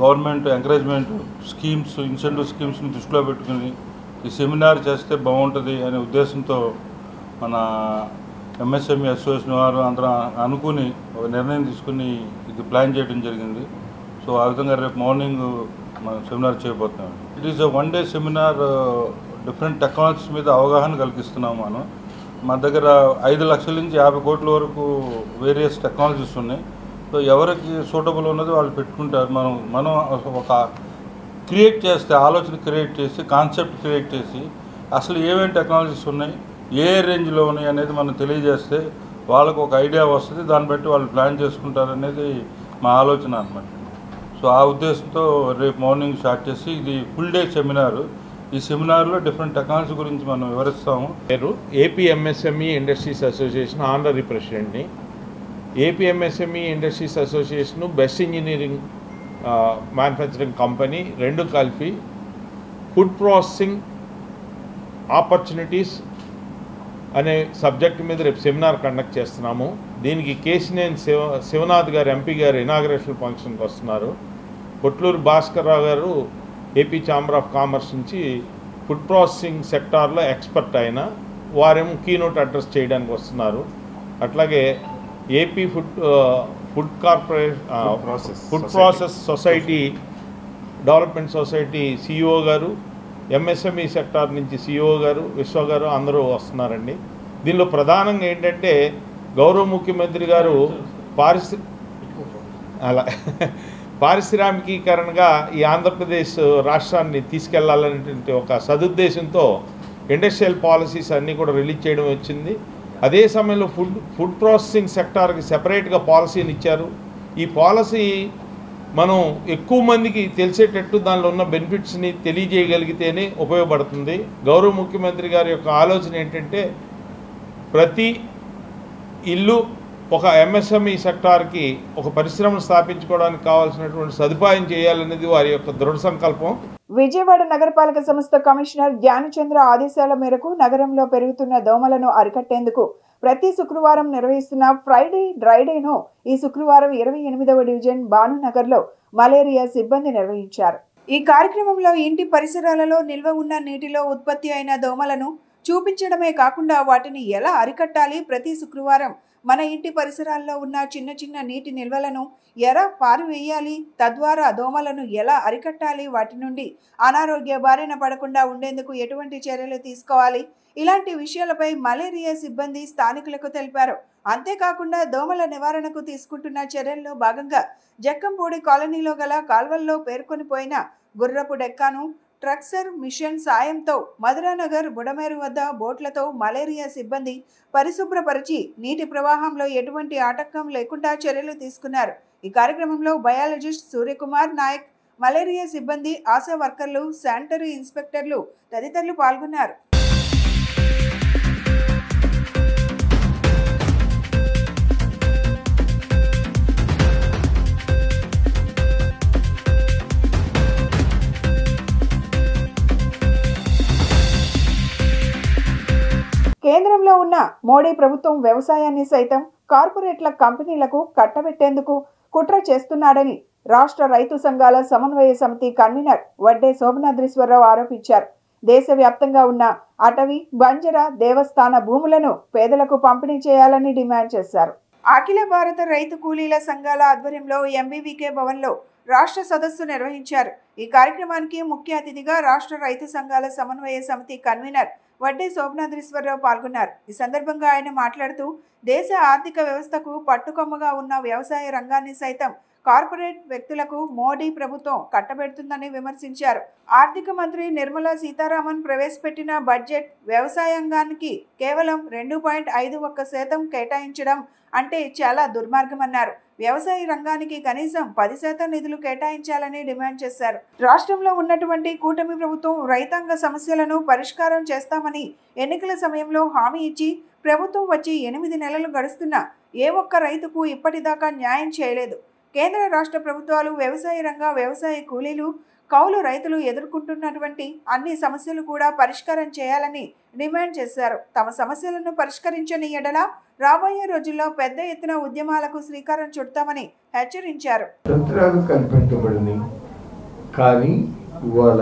గవర్నమెంట్ ఎంకరేజ్మెంట్ స్కీమ్స్, ఇన్సెంటివ్ స్కీమ్స్ని దృష్టిలో పెట్టుకుని ఈ సెమినార్ చేస్తే బాగుంటుంది అనే ఉద్దేశంతో మన ఎంఎస్ఎంఈ అసోసియేషన్ వారు అందరూ అనుకుని ఒక నిర్ణయం తీసుకుని ఇది ప్లాన్ చేయడం జరిగింది. సో ఆ విధంగా రేపు మార్నింగ్ మనం సెమినార్ చేయబోతున్నాం. It is a 1 day seminar. Different technologies మీద అవగాహన కలిగిస్తున్నాం. మనం మా దగ్గర 5 లక్షల నుంచి 50 కోట్ల వరకు వేరియస్ టెక్నాలజీస్ ఉన్నాయి. సో ఎవరికి సూటబుల్ ఉన్నది వాళ్ళు పెట్టుకుంటారు. మనం ఒక క్రియేట్ చేస్తే, ఆలోచన క్రియేట్ చేసి, కాన్సెప్ట్ క్రియేట్ చేసి అసలు ఏమేమి టెక్నాలజీస్ ఉన్నాయి, ఏ రేంజ్లో ఉన్నాయి అనేది మనం తెలియజేస్తే వాళ్ళకు ఒక ఐడియా వస్తుంది. దాన్ని బట్టి వాళ్ళు ప్లాన్ చేసుకుంటారు అనేది మా ఆలోచన అన్నమాట. సో ఆ ఉద్దేశంతో రేపు మార్నింగ్ స్టార్ట్ చేసి ఇది ఫుల్ డే సెమినారు. ఈ సెమినార్లో డిఫరెంట్ టెక్నాలజీ గురించి మనం వివరిస్తాము. పేరు AP MSME industries association honorary ప్రెసిడెంట్ని. AP MSME industries association best engineering manufacturing company రెండు కలిపి ఫుడ్ ప్రాసెసింగ్ ఆపర్చునిటీస్ అనే సబ్జెక్ట్ మీద రేపు సెమినార్ కండక్ట్ చేస్తున్నాము. దీనికి కేశినేని శివనాథ్ గారు, ఎంపీ గారు ఇనాగరేషన్ ఫంక్షన్కి వస్తున్నారు. కొట్లూరు భాస్కర్ రావు గారు ఏపీ ఛాంబర్ ఆఫ్ కామర్స్ నుంచి ఫుడ్ ప్రాసెసింగ్ సెక్టార్లో ఎక్స్పర్ట్ అయిన వారేమో కీనోట్ అడ్రస్ చేయడానికి వస్తున్నారు. అట్లాగే AP food process society development society CEO గారు, ఎంఎస్ఎంఈ సెక్టార్ నుంచి సిఇఓ గారు, విశ్వ గారు అందరూ వస్తున్నారండి. దీనిలో ప్రధానంగా ఏంటంటే గౌరవ ముఖ్యమంత్రి గారు పారిశ్రామికీకరణగా ఈ ఆంధ్రప్రదేశ్ రాష్ట్రాన్ని తీసుకెళ్లాలనేటువంటి ఒక సదుద్దేశంతో ఇండస్ట్రియల్ పాలసీస్ అన్నీ కూడా రిలీజ్ చేయడం వచ్చింది. అదే సమయంలో ఫుడ్ ప్రాసెసింగ్ సెక్టార్కి సెపరేట్గా పాలసీని ఇచ్చారు. ఈ పాలసీ మనం ఎక్కువ మందికి తెలిసేటట్టు దానిలో ఉన్న బెనిఫిట్స్ని తెలియజేయగలిగితేనే ఉపయోగపడుతుంది. గౌరవ ముఖ్యమంత్రి గారి యొక్క ఆలోచన ఏంటంటే ప్రతి ఇల్లు ఒక ఎంఎస్ఎంఈ సెక్టార్కి ఒక పరిశ్రమను స్థాపించుకోవడానికి కావాల్సినటువంటి సదుపాయం చేయాలనేది వారి యొక్క దృఢ సంకల్పం. విజయవాడ నగరపాలక సంస్థ కమిషనర్ జ్ఞానచంద్ర ఆదేశాల మేరకు నగరంలో పెరుగుతున్న దోమలను అరికట్టేందుకు ప్రతి శుక్రవారం నిర్వహిస్తున్న ఫ్రైడే డ్రైడేను ఈ శుక్రవారం 28వ డివిజన్ భానునగర్లో మలేరియా సిబ్బంది నిర్వహించారు. ఈ కార్యక్రమంలో ఇంటి పరిసరాలలో నిల్వ ఉన్న నీటిలో ఉత్పత్తి అయిన దోమలను చూపించడమే కాకుండా వాటిని ఎలా అరికట్టాలి, ప్రతి శుక్రవారం మన ఇంటి పరిసరాల్లో ఉన్న చిన్న చిన్న నీటి నిల్వలను ఎలా పారవేయాలి, తద్వారా దోమలను ఎలా అరికట్టాలి, వాటి నుండి అనారోగ్య బారిన పడకుండా ఉండేందుకు ఎటువంటి చర్యలు తీసుకోవాలి, ఇలాంటి విషయాలపై మలేరియా సిబ్బంది స్థానికులకు తెలిపారు. అంతేకాకుండా దోమల నివారణకు తీసుకుంటున్న చర్యల్లో భాగంగా జక్కంపూడి కాలనీలో గల కాల్వల్లో పేర్కొనిపోయిన గుర్రపు డెక్కాను ట్రక్సర్ మిషన్ సాయంతో మధురానగర్ బుడమేరు వద్ద బోట్లతో మలేరియా సిబ్బంది పరిశుభ్రపరిచి నీటి ప్రవాహంలో ఎటువంటి ఆటంకం లేకుండా చర్యలు తీసుకున్నారు. ఈ కార్యక్రమంలో బయాలజిస్ట్ సూర్యకుమార్ నాయక్, మలేరియా సిబ్బంది, ఆశా వర్కర్లు, శానిటరీ ఇన్స్పెక్టర్లు తదితరులు పాల్గొన్నారు. కేంద్రంలో ఉన్న మోడీ ప్రభుత్వం వ్యవసాయాన్ని సైతం కార్పొరేట్ల కంపెనీలకు కట్టబెట్టేందుకు కుట్ర చేస్తున్నాడని రాష్ట్ర రైతు సంఘాల సమన్వయ సమితి కన్వీనర్ వడ్డే శోభనాద్రీశ్వరరావు ఆరోపించారు. దేశవ్యాప్తంగా ఉన్న అటవీ, బంజర, దేవస్థాన భూములను పేదలకు పంపిణీ చేయాలని డిమాండ్ చేశారు. అఖిల భారత రైతు కూలీల సంఘాల ఆధ్వర్యంలో ఎంబీవీకే భవన్లో రాష్ట్ర సదస్సు నిర్వహించారు. ఈ కార్యక్రమానికి ముఖ్య అతిథిగా రాష్ట్ర రైతు సంఘాల సమన్వయ సమితి కన్వీనర్ వడ్డే శోభనాద్రీశ్వరరావు పాల్గొన్నారు. ఈ సందర్భంగా ఆయన మాట్లాడుతూ దేశ ఆర్థిక వ్యవస్థకు పట్టుకొమ్మగా ఉన్న వ్యవసాయ రంగాన్ని సైతం కార్పొరేట్ వ్యక్తులకు మోడీ ప్రభుత్వం కట్టబెడుతుందని విమర్శించారు. ఆర్థిక మంత్రి నిర్మలా సీతారామన్ ప్రవేశపెట్టిన బడ్జెట్ వ్యవసాయాంగానికి కేవలం 2.51% కేటాయించడం అంటే చాలా దుర్మార్గమన్నారు. వ్యవసాయ రంగానికి కనీసం 10% నిధులు కేటాయించాలని డిమాండ్ చేశారు. రాష్ట్రంలో ఉన్నటువంటి కూటమి ప్రభుత్వం రైతాంగ సమస్యలను పరిష్కారం చేస్తామని ఎన్నికల సమయంలో హామీ ఇచ్చి ప్రభుత్వం వచ్చి 8 నెలలు గడుస్తున్నా ఏ ఒక్క రైతుకు ఇప్పటిదాకా న్యాయం చేయలేదు. కేంద్ర రాష్ట్ర ప్రభుత్వాలు వ్యవసాయ రంగ, వ్యవసాయ కూలీలు, కౌలు రైతులు ఎదుర్కొంటున్నటువంటి అన్ని సమస్యలు కూడా పరిష్కారం చేయాలని డిమాండ్ చేశారు. తమ సమస్యలను పరిష్కరించని ఎడల రాబోయే రోజుల్లో పెద్ద ఎత్తున ఉద్యమాలకు శ్రీకారం చుడతామని హెచ్చరించారు. తంత్రాలు కల్పించబడింది, కానీ ఇవాళ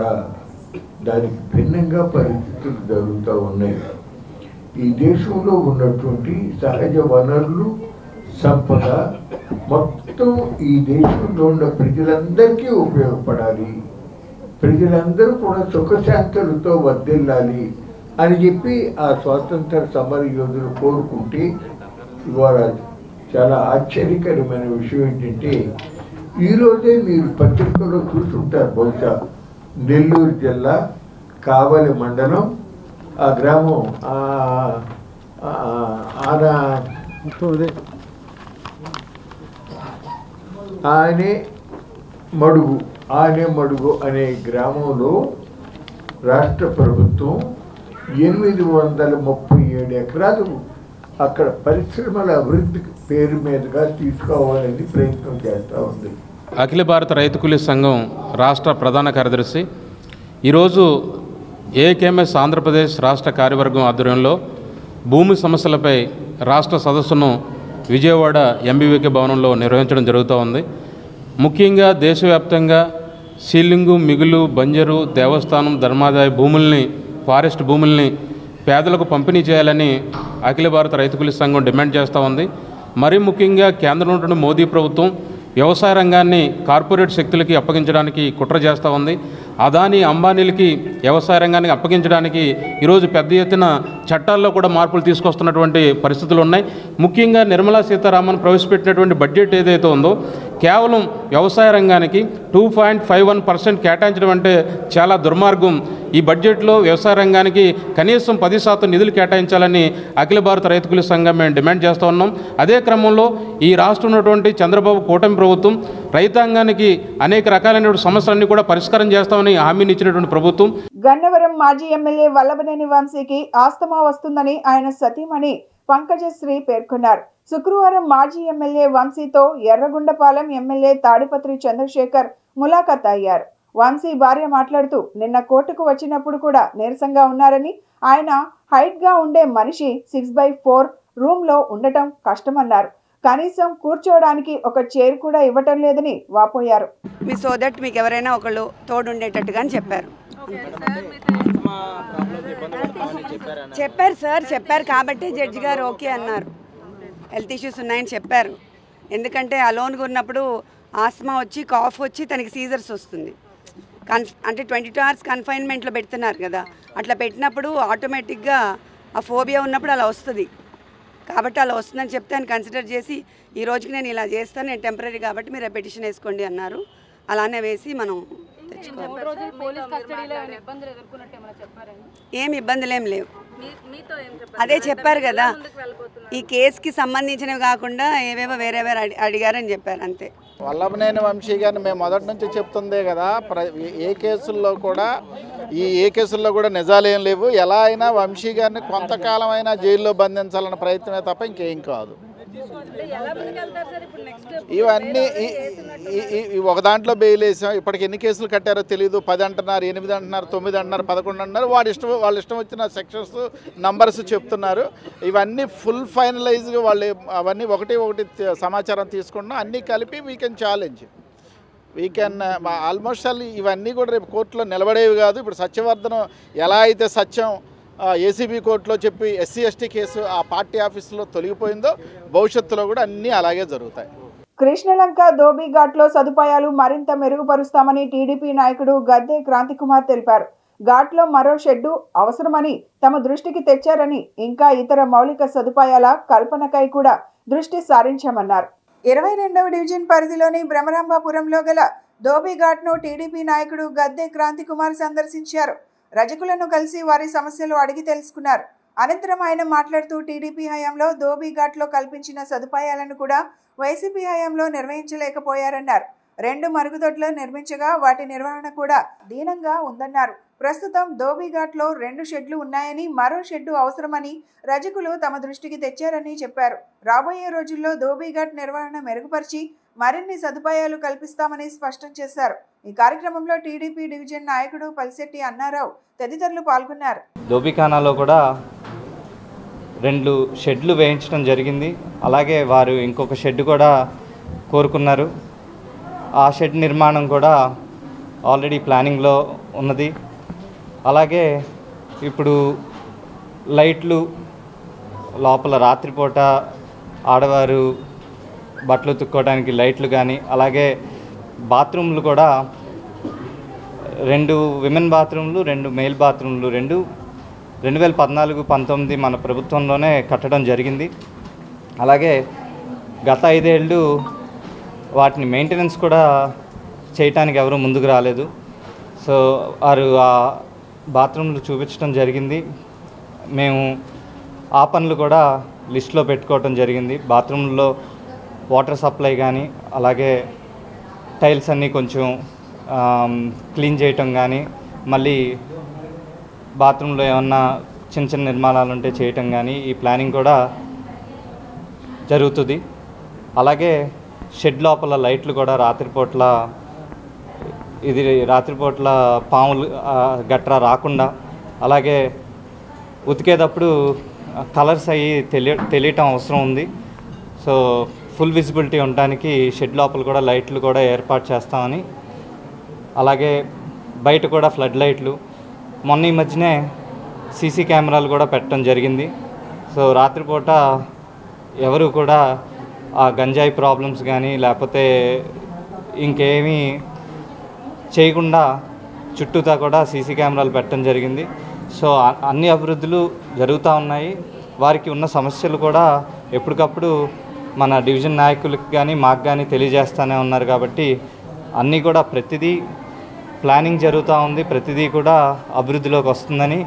దానికి భిన్నంగా పరిస్థితులు జరుగుతూ ఉన్నాయి. ఈ దేశంలో ఉన్నటువంటి సహజ వనరులు, సంపద మొత్తం ఈ దేశంలో ఉన్న ప్రజలందరికీ ఉపయోగపడాలి, ప్రజలందరూ కూడా సుఖశాంతులతో వర్ధిల్లాలి అని చెప్పి ఆ స్వాతంత్ర సమర యోధులు కోరుకుంటే, ఇవాళ చాలా ఆశ్చర్యకరమైన విషయం ఏంటంటే, ఈరోజే మీరు పత్రికలో చూసుంటారు బహుశా, నెల్లూరు జిల్లా కావలి మండలం ఆ గ్రామం ఆనేమడుగు అనే గ్రామంలో రాష్ట్ర ప్రభుత్వం 837 ఎకరాలు అక్కడ పరిశ్రమల అభివృద్ధి పేరు మీదుగా తీసుకోవాలని ప్రయత్నం చేస్తూ ఉంది. అఖిల భారత రైతు కూలీ సంఘం రాష్ట్ర ప్రధాన కార్యదర్శి ఈరోజు ఏకేఎంఎస్ ఆంధ్రప్రదేశ్ రాష్ట్ర కార్యవర్గం ఆధ్వర్యంలో భూమి సమస్యలపై రాష్ట్ర సదస్సును విజయవాడ ఎంబీవీకే భవనంలో నిర్వహించడం జరుగుతూ ఉంది. ముఖ్యంగా దేశవ్యాప్తంగా సీలింగు, మిగులు, బంజరు, దేవస్థానం, ధర్మాదాయ భూముల్ని, ఫారెస్ట్ భూముల్ని పేదలకు పంపిణీ చేయాలని అఖిల భారత రైతు కూలీ సంఘం డిమాండ్ చేస్తూ ఉంది. మరీ ముఖ్యంగా కేంద్రంలో ఉన్న మోదీ ప్రభుత్వం వ్యవసాయ రంగాన్ని కార్పొరేట్ శక్తులకి అప్పగించడానికి కుట్ర చేస్తూ ఉంది. అదానీ, అంబానీలకి వ్యవసాయ రంగానికి అప్పగించడానికి ఈరోజు పెద్ద ఎత్తున చట్టాల్లో కూడా మార్పులు తీసుకొస్తున్నటువంటి పరిస్థితులు ఉన్నాయి. ముఖ్యంగా నిర్మలా సీతారామన్ ప్రవేశపెట్టినటువంటి బడ్జెట్ ఏదైతే ఉందో కేవలం వ్యవసాయ రంగానికి 2.51% కేటాయించడం అంటే చాలా దుర్మార్గం. ఈ బడ్జెట్లో వ్యవసాయ రంగానికి కనీసం 10% నిధులు కేటాయించాలని అఖిల భారత రైతు కూలీ సంఘం మేము డిమాండ్ చేస్తూ ఉన్నాం. అదే క్రమంలో ఈ రాష్ట్రం ఉన్నటువంటి చంద్రబాబు కూటమి ప్రభుత్వం రైతాంగానికి అనేక రకాలైనటువంటి సమస్యలన్నీ కూడా పరిష్కారం చేస్తామని హామీని ఇచ్చినటువంటి ప్రభుత్వం. గన్నవరం మాజీ ఎమ్మెల్యే వల్లభనేని వంశీకి ఆస్తమా వస్తుందని ఆయన సతీమణి పంకజశ్రీ పేర్కొన్నారు. శుక్రవారం మాజీ ఎమ్మెల్యే వంశీతో ఎర్రగుండపాలెం ఎమ్మెల్యే తాడిపత్రి చంద్రశేఖర్ ములాఖాత్ అయ్యారు. వంశీ భార్య మాట్లాడుతూ నిన్న కోర్టుకు వచ్చినప్పుడు కూడా నీరసంగా ఉన్నారని, ఆయన హైట్ గా ఉండే మనిషి 6/4 రూమ్ లో ఉండటం కష్టమన్నారు. కనీసం కూర్చోవడానికి ఒక చైర్ కూడా ఇవ్వటం లేదని వాపోయారు. మీ సోదట్ మీకు ఎవరైనా ఒకళ్ళు తోడుండేటట్టుగా అని చెప్పారు సార్. చెప్పారు కాబట్టి జడ్జి గారు ఓకే అన్నారు. హెల్త్ ఇష్యూస్ ఉన్నాయని చెప్పారు. ఎందుకంటే అలోన్గా ఉన్నప్పుడు ఆస్మా వచ్చి, కాఫ్ వచ్చి తనకి సీజర్స్ వస్తుంది. అంటే 22 hours కన్ఫైన్మెంట్లో పెడుతున్నారు కదా, అట్లా పెట్టినప్పుడు ఆటోమేటిక్గా ఆ ఫోబియా ఉన్నప్పుడు అలా వస్తుంది. కాబట్టి అలా వస్తుందని చెప్తే ఆయన కన్సిడర్ చేసి ఈ రోజుకి నేను ఇలా చేస్తాను, నేను టెంపరీ కాబట్టి మీరు పెటిషన్ వేసుకోండి అన్నారు. అలానే వేసి మనం ఏం ఇబ్బందులు ఏం లేవు. అదే చెప్పారు కదా, ఈ కేసుకి సంబంధించినవి కాకుండా ఏవేవో వేరే అడిగారని చెప్పారు అంతే. వల్లభనేని వంశీ గారిని మేము మొదటి నుంచి చెప్తుందే కదా, ఏ కేసుల్లో కూడా నిజాలేం లేవు. ఎలా అయినా వంశీ గారిని కొంతకాలం అయినా జైల్లో బంధించాలన్న ప్రయత్నమే తప్ప ఇంకేం కాదు. ఇవన్నీ ఒక దాంట్లో బెయిల్ వేసాం. ఇప్పటికి ఎన్ని కేసులు కట్టారో తెలియదు. 10 అంటున్నారు, 8 అంటున్నారు, 9 అంటున్నారు, 11 అంటున్నారు. వాళ్ళ ఇష్టం వచ్చిన సెక్షన్స్ నంబర్స్ చెప్తున్నారు. ఇవన్నీ ఫుల్ ఫైనలైజ్గా వాళ్ళు అవన్నీ ఒకటి సమాచారం తీసుకున్నాం. అన్నీ కలిపి వీ కెన్ ఆల్మోస్ట్ ఇవన్నీ కూడా రేపు కోర్టులో నిలబడేవి కాదు. ఇప్పుడు సత్యవర్ధనం ఎలా అయితే సత్యం ఏసీబీ కోర్టులో చెప్పి SC/ST కేసు ఆ పార్టీ ఆఫీసులో తొలగిపోయిందో భవిష్యత్తులో కూడా అన్నీ అలాగే జరుగుతాయి. కృష్ణలంక ధోబీ ఘాట్లో సదుపాయాలు మరింత మెరుగుపరుస్తామని టీడీపీ నాయకుడు గద్దె క్రాంతికుమార్ తెలిపారు. ఘాట్లో మరో షెడ్డు అవసరమని తమ దృష్టికి తెచ్చారని, ఇంకా ఇతర మౌలిక సదుపాయాల కల్పనకై కూడా దృష్టి సారించామన్నారు. 22వ డివిజన్ పరిధిలోని బ్రహ్మరాంబాపురంలో గల ధోబీ ఘాట్ను టీడీపీ నాయకుడు గద్దె క్రాంతికుమార్ సందర్శించారు. రజకులను కలిసి వారి సమస్యలు అడిగి తెలుసుకున్నారు. అనంతరం ఆయన మాట్లాడుతూ టీడీపీ హయాంలో ధోబీ ఘాట్లో కల్పించిన సదుపాయాలను కూడా వైసీపీ హయాంలో నిర్వహించలేకపోయారన్నారు. 2 మరుగుదొడ్లు నిర్మించగా వాటి నిర్వహణ కూడా దీనంగా ఉందన్నారు. ప్రస్తుతం ధోబీ ఘాట్లో 2 షెడ్లు ఉన్నాయని, మరో షెడ్డు అవసరమని రజకులు తమ దృష్టికి తెచ్చారని చెప్పారు. రాబోయే రోజుల్లో ధోబీ ఘాట్ నిర్వహణ మెరుగుపరిచి మరిన్ని సదుపాయాలు కల్పిస్తామని స్పష్టం చేశారు. ఈ కార్యక్రమంలో టీడీపీ డివిజన్ నాయకుడు పల్శెట్టి అన్నారావు తదితరులు పాల్గొన్నారు. ధోబీఖానాలో కూడా 2 షెడ్లు వేయించడం జరిగింది. అలాగే వారు ఇంకొక షెడ్ కూడా కోరుకున్నారు. ఆ షెడ్ నిర్మాణం కూడా ఆల్రెడీ ప్లానింగ్లో ఉన్నది. అలాగే ఇప్పుడు లైట్లు లోపల రాత్రిపూట ఆడవారు బట్టలు ఉతుక్కోవడానికి లైట్లు కానీ, అలాగే బాత్రూమ్లు కూడా 2 విమెన్ బాత్రూమ్లు, 2 మేల్ బాత్రూమ్లు 2014-19 మన ప్రభుత్వంలోనే కట్టడం జరిగింది. అలాగే గత 5 ఏళ్ళు వాటిని మెయింటెనెన్స్ కూడా చేయటానికి ఎవరు ముందుకు రాలేదు. సో వారు ఆ బాత్రూమ్లు చూపించడం జరిగింది. మేము ఆ పనులు కూడా లిస్ట్లో పెట్టుకోవటం జరిగింది. బాత్రూంలో వాటర్ సప్లై కానీ, అలాగే టైల్స్ అన్నీ కొంచెం క్లీన్ చేయటం కానీ, మళ్ళీ బాత్రూంలో ఏమన్నా చిన్న నిర్మాణాలు ఉంటే చేయటం కానీ ఈ ప్లానింగ్ కూడా జరుగుతుంది. అలాగే షెడ్ లోపల లైట్లు కూడా రాత్రిపూట్ల పాములు గట్రా రాకుండా, అలాగే ఉతికేటప్పుడు కలర్స్ అయ్యి తెలియటం అవసరం ఉంది. సో ఫుల్ విజిబిలిటీ ఉండడానికి షెడ్ లోపల కూడా లైట్లు కూడా ఏర్పాటు చేస్తామని అలాగే బయట కూడా ఫ్లడ్ లైట్లు, మొన్న ఈ మధ్యనే సీసీ కెమెరాలు కూడా పెట్టడం జరిగింది. సో రాత్రిపూట ఎవరు కూడా ఆ గంజాయి ప్రాబ్లమ్స్ కానీ లేకపోతే ఇంకేమీ చేయకుండా చుట్టూతా కూడా సీసీ కెమెరాలు పెట్టడం జరిగింది. సో అన్ని అభివృద్ధులు జరుగుతూ ఉన్నాయి. వారికి ఉన్న సమస్యలు కూడా ఎప్పటికప్పుడు మన డివిజన్ నాయకులకు కానీ మాకు కానీ తెలియజేస్తూనే ఉన్నారు. కాబట్టి అన్నీ కూడా ప్రతిదీ ప్లానింగ్ జరుగుతూ ఉంది, ప్రతిదీ కూడా అభివృద్ధిలోకి వస్తుందని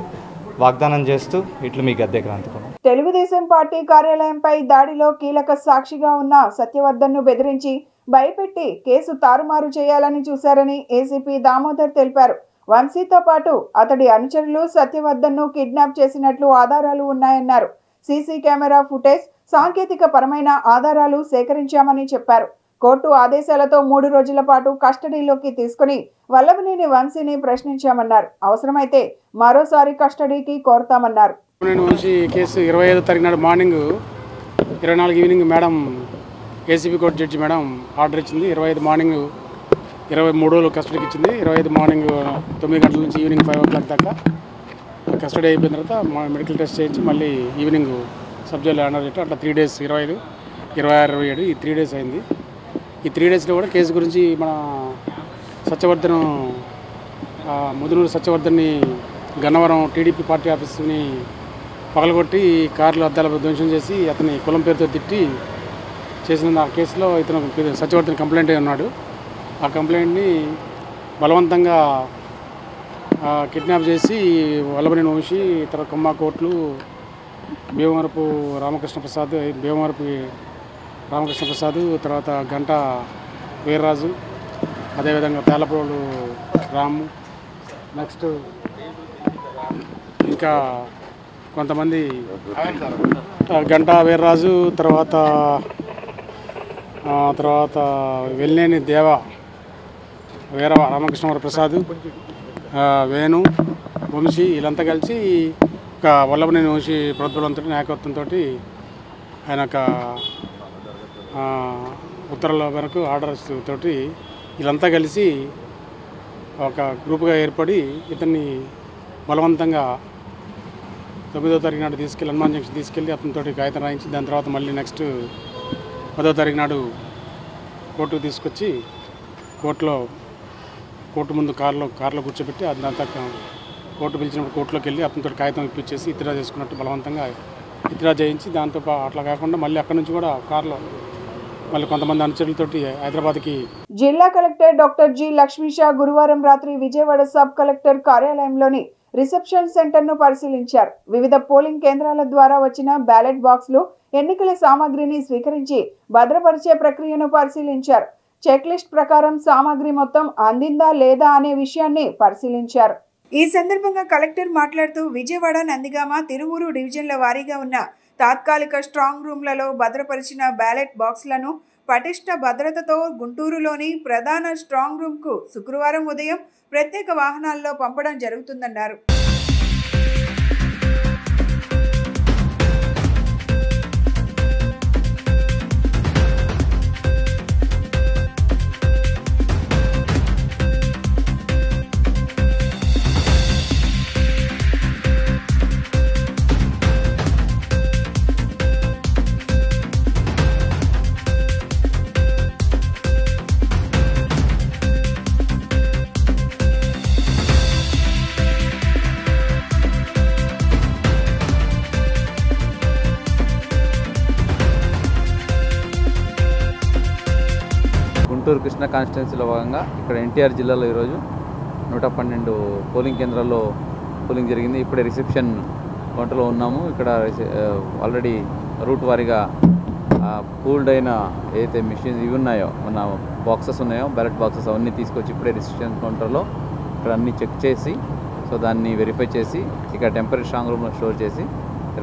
వాగ్దానం చేస్తూ ఇట్లు మీ గద్దె క్రాంతి. తెలుగుదేశం పార్టీ కార్యాలయంపై దాడిలో కీలక సాక్షిగా ఉన్న సత్యవర్ధన్ను బెదిరించి భయపెట్టి కేసు తారుమారు చేయాలని చూశారని ఏసీపీ దామోదర్ తెలిపారు. వంశీతో పాటు అతడి అనుచరులు సత్యవర్ధన్ను కిడ్నాప్ చేసినట్లు ఆధారాలు ఉన్నాయన్నారు. సీసీ కెమెరా ఫుటేజ్, సాంకేతిక పరమైన ఆధారాలు సేకరించామని చెప్పారు. కోర్టు ఆదేశాలతో 3 రోజుల పాటు కస్టడీలోకి తీసుకుని వల్లభనేని వంశీని ప్రశ్నించామన్నారు. అవసరమైతే మరోసారి కస్టడీకి కోరుతామన్నారు. వంశీ కేసు 25 తారీఖు నాడు morning 24 evening madam ACB court judge madam order ఇచ్చింది. 25 మార్నింగ్ 23 రోజులు కస్టడీకి ఇచ్చింది. 25 మార్నింగ్ 9 గంటల నుంచి ఈవినింగ్ 5 o'clock దాకా కస్టడీ అయిపోయిన తర్వాత మెడికల్ టెస్ట్ చేయించి మళ్ళీ ఈవినింగ్ సబ్ జైలు ఆర్డర్ చేసి అట్లా 3 days 25, 26, 27 ఈ 3 days అయింది. ఈ 3 daysలో కూడా కేసు గురించి మన సత్యవర్ధన్ ముదునూరు సత్యవర్ధన్ని గన్నవరం టీడీపీ పార్టీ ఆఫీస్ని పగలగొట్టి కార్లు అద్దాల ధ్వంసం చేసి అతని కులం పేరుతో తిట్టి చేసిన ఆ కేసులో ఇతను సత్యవర్ధన్ కంప్లైంట్ అయి ఉన్నాడు. ఆ కంప్లైంట్ని బలవంతంగా కిడ్నాప్ చేసి వల్లభనేని వంశీ ఇతర కొమ్మ కోట్లు భీమవరపు రామకృష్ణ ప్రసాద్ తర్వాత గంట వీర్రాజు, అదేవిధంగా తేలప్రోలు రాము, నెక్స్ట్ ఇంకా కొంతమంది గంటా వీర్రాజు, తర్వాత వెల్లేని దేవ, వీర రామకృష్ణ ప్రసాద్, వేణు, వంశీ వీళ్ళంతా కలిసి ఒక వల్లభనేని వంశీ ప్రోద్బలంతో నాయకత్వంతో ఆయన ఉత్తర్వుల మేరకు ఆర్డర్స్ తోటి వీళ్ళంతా కలిసి ఒక గ్రూప్గా ఏర్పడి ఇతన్ని బలవంతంగా 9వ తారీఖు నాడు తీసుకెళ్ళి హనుమాన్ జంక్షన్ తీసుకెళ్ళి అతనితో కాగితం రాయించి దాని తర్వాత మళ్ళీ నెక్స్ట్ 10వ తారీఖు నాడు కోర్టుకు తీసుకొచ్చి కోర్టు ముందు కార్లో కూర్చోబెట్టి అదంతా కోర్టు పిలిచినప్పుడు కోర్టులోకి వెళ్ళి అతనితో కాగితం ఇప్పించేసి ఇతిరా చేసుకున్నట్టు బలవంతంగా ఇతిరా చేయించి దాంతో అట్లా కాకుండా మళ్ళీ అక్కడి నుంచి కూడా కార్లో మళ్ళీ కొంతమంది అనుచరులతోటి హైదరాబాద్కి. జిల్లా కలెక్టర్ డాక్టర్ జి లక్ష్మీషా గురువారం రాత్రి విజయవాడ సబ్ కలెక్టర్ కార్యాలయంలోని రిసెప్షన్ సెంటర్ను పరిశీలించారు. వివిధ పోలింగ్ కేంద్రాల ద్వారా వచ్చిన బ్యాలెట్ బాక్సులు, ఎన్నికల సామాగ్రిని స్వీకరించి భద్రపరిచే ప్రక్రియను పరిశీలించారు. చెక్ లిస్ట్ ప్రకారం సామాగ్రి మొత్తం అందిందా లేదా అనే విషయాన్ని పరిశీలించారు. ఈ సందర్భంగా కలెక్టర్ మాట్లాడుతూ విజయవాడ, నందిగామ, తిరువూరు డివిజన్ల వారీగా ఉన్న తాత్కాలిక స్ట్రాంగ్ రూమ్లలో భద్రపరిచిన బ్యాలెట్ బాక్సులను పటిష్ట భద్రతతో గుంటూరులోని ప్రధాన స్ట్రాంగ్ రూమ్కు శుక్రవారం ఉదయం ప్రత్యేక వాహనాల్లో పంపడం జరుగుతుందన్నారు. గుంటూరు కృష్ణ కాన్స్టిట్యున్సీలో భాగంగా ఇక్కడ ఎన్టీఆర్ జిల్లాలో ఈరోజు 112 పోలింగ్ కేంద్రాల్లో పోలింగ్ జరిగింది. ఇప్పుడే రిసెప్షన్ కౌంటర్లో ఉన్నాము. ఇక్కడ ఆల్రెడీ రూట్ వారీగా పూల్డ్ అయిన ఏదైతే మిషన్స్ ఇవి ఉన్నాయో, మన బాక్సెస్ ఉన్నాయో, బ్యాలెట్ బాక్సెస్ అవన్నీ తీసుకొచ్చి ఇప్పుడే రిసెప్షన్ కౌంటర్లో ఇక్కడ అన్నీ చెక్ చేసి దాన్ని వెరిఫై చేసి ఇక్కడ టెంపరీ స్ట్రాంగ్ రూమ్లో స్టోర్ చేసి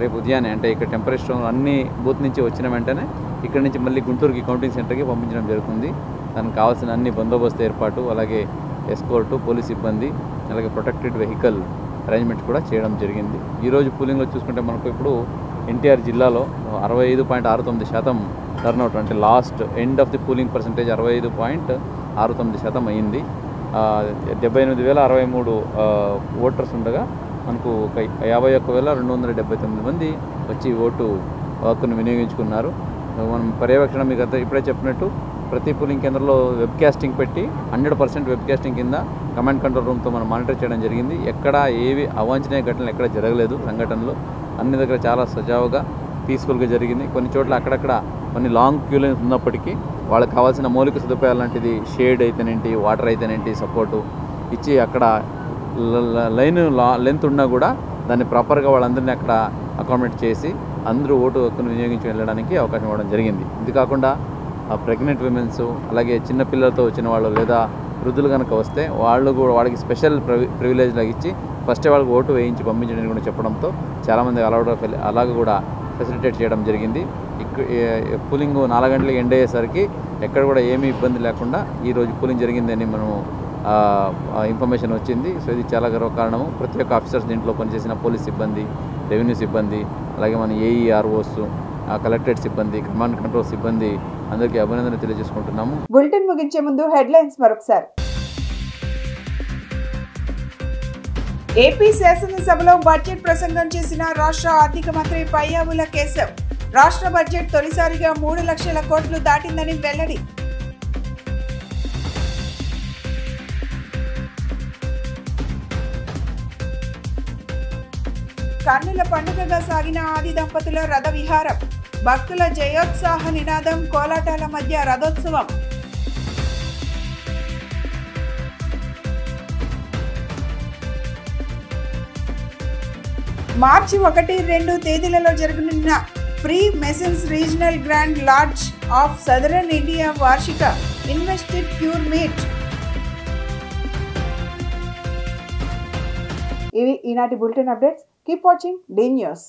రేపు ఉదయాన్నే అంటే ఇక్కడ టెంపరీ స్ట్రాంగ్ అన్ని బూత్ నుంచి వచ్చిన వెంటనే ఇక్కడ నుంచి మళ్ళీ గుంటూరుకి కౌంటింగ్ సెంటర్కి పంపించడం జరుగుతుంది. దానికి కావాల్సిన అన్ని బందోబస్తు ఏర్పాటు, అలాగే ఎస్కోర్టు, పోలీస్ సిబ్బంది, అలాగే ప్రొటెక్టెడ్ వెహికల్ అరేంజ్మెంట్ కూడా చేయడం జరిగింది. ఈరోజు పోలింగ్లో చూసుకుంటే మనకు ఇప్పుడు ఎన్టీఆర్ జిల్లాలో 65.69% టర్న్అవుట్, అంటే last end of the polling percentage 65.69% అయ్యింది. 78,063 ఓటర్స్ ఉండగా మనకు 51,279 మంది వచ్చి ఓటు హక్కును వినియోగించుకున్నారు. మనం పర్యవేక్షణ మీకు అంతా ఇప్పుడే చెప్పినట్టు ప్రతి పోలింగ్ కేంద్రంలో వెబ్ కాస్టింగ్ పెట్టి 100% వెబ్ కాస్టింగ్ కింద కమాండ్ కంట్రోల్ రూమ్తో మనం మానిటర్ చేయడం జరిగింది. ఎక్కడ ఏవి అవాంఛనీయ ఘటనలు ఎక్కడ జరగలేదు. సంఘటనలు అన్ని దగ్గర చాలా సజావుగా పీస్ఫుల్గా జరిగింది. కొన్ని చోట్ల అక్కడక్కడ కొన్ని లాంగ్ క్యూ లైన్స్ ఉన్నప్పటికీ వాళ్ళకి కావాల్సిన మౌలిక సదుపాయాలు లాంటిది షేడ్ అయితేనేంటి, వాటర్ అయితేనేంటి సపోర్టు ఇచ్చి అక్కడ లెంత్ ఉన్నా కూడా దాన్ని ప్రాపర్గా వాళ్ళందరినీ అక్కడ అకామిడేట్ చేసి అందరూ ఓటు హక్కును వినియోగించి వెళ్ళడానికి అవకాశం ఇవ్వడం జరిగింది. ఇది కాకుండా ప్రెగ్నెంట్ విమెన్స్, అలాగే చిన్నపిల్లలతో వచ్చిన వాళ్ళు లేదా వృద్ధులు కనుక వస్తే వాళ్ళు కూడా వాళ్ళకి స్పెషల్ ప్రివిలేజ్ లాగా ఇచ్చి ఫస్ట్ వాళ్ళకి ఓటు వేయించి పంపించడానికి కూడా చెప్పడంతో చాలామంది అలాగ కూడా ఫెసిలిటేట్ చేయడం జరిగింది. పోలింగ్ 4 గంటలకు ఎండ్ అయ్యేసరికి ఎక్కడ కూడా ఏమీ ఇబ్బంది లేకుండా ఈరోజు పోలింగ్ జరిగిందని మనము ఇన్ఫర్మేషన్ వచ్చింది. సో ఇది చాలా గర్వకారణము. ప్రతి ఒక్క ఆఫీసర్స్ దీంట్లో పనిచేసిన పోలీస్ సిబ్బంది, రెవెన్యూ సిబ్బంది, అలాగే మన ఏఈఆర్ఓస్, కలెక్టరేట్ సిబ్బంది, కమాండ్ కంట్రోల్ సిబ్బంది అందరికీ అభినందనలు తెలియజేసుకుంటున్నాము. బులెటిన్ ముగించే ముందు హెడ్లైన్స్ మరొకసారి. ఏపీ శాసనసభలో బడ్జెట్ ప్రసంగం చేసిన రాష్ట్ర ఆర్థిక మంత్రి పయ్యావుల కేశవ్. రాష్ట్ర బడ్జెట్ తొలిసారిగా 3 లక్షల కోట్లు దాటిందని వెల్లడి. కన్నుల పండుగగా సాగిన ఆది దంపతుల రథ విహారం. భక్తుల జయోత్సాహ నినాదం, కోలాటాల మధ్య రథోత్సవం. మార్చి 1, 2 తేదీలలో జరగనున్న free masons regional grand lodge of southern India వార్షిక ఇన్వెస్టెడ్ క్యూర్ మీట్. ఇవి ఈనాటి bulletin updates. Keep watching the news.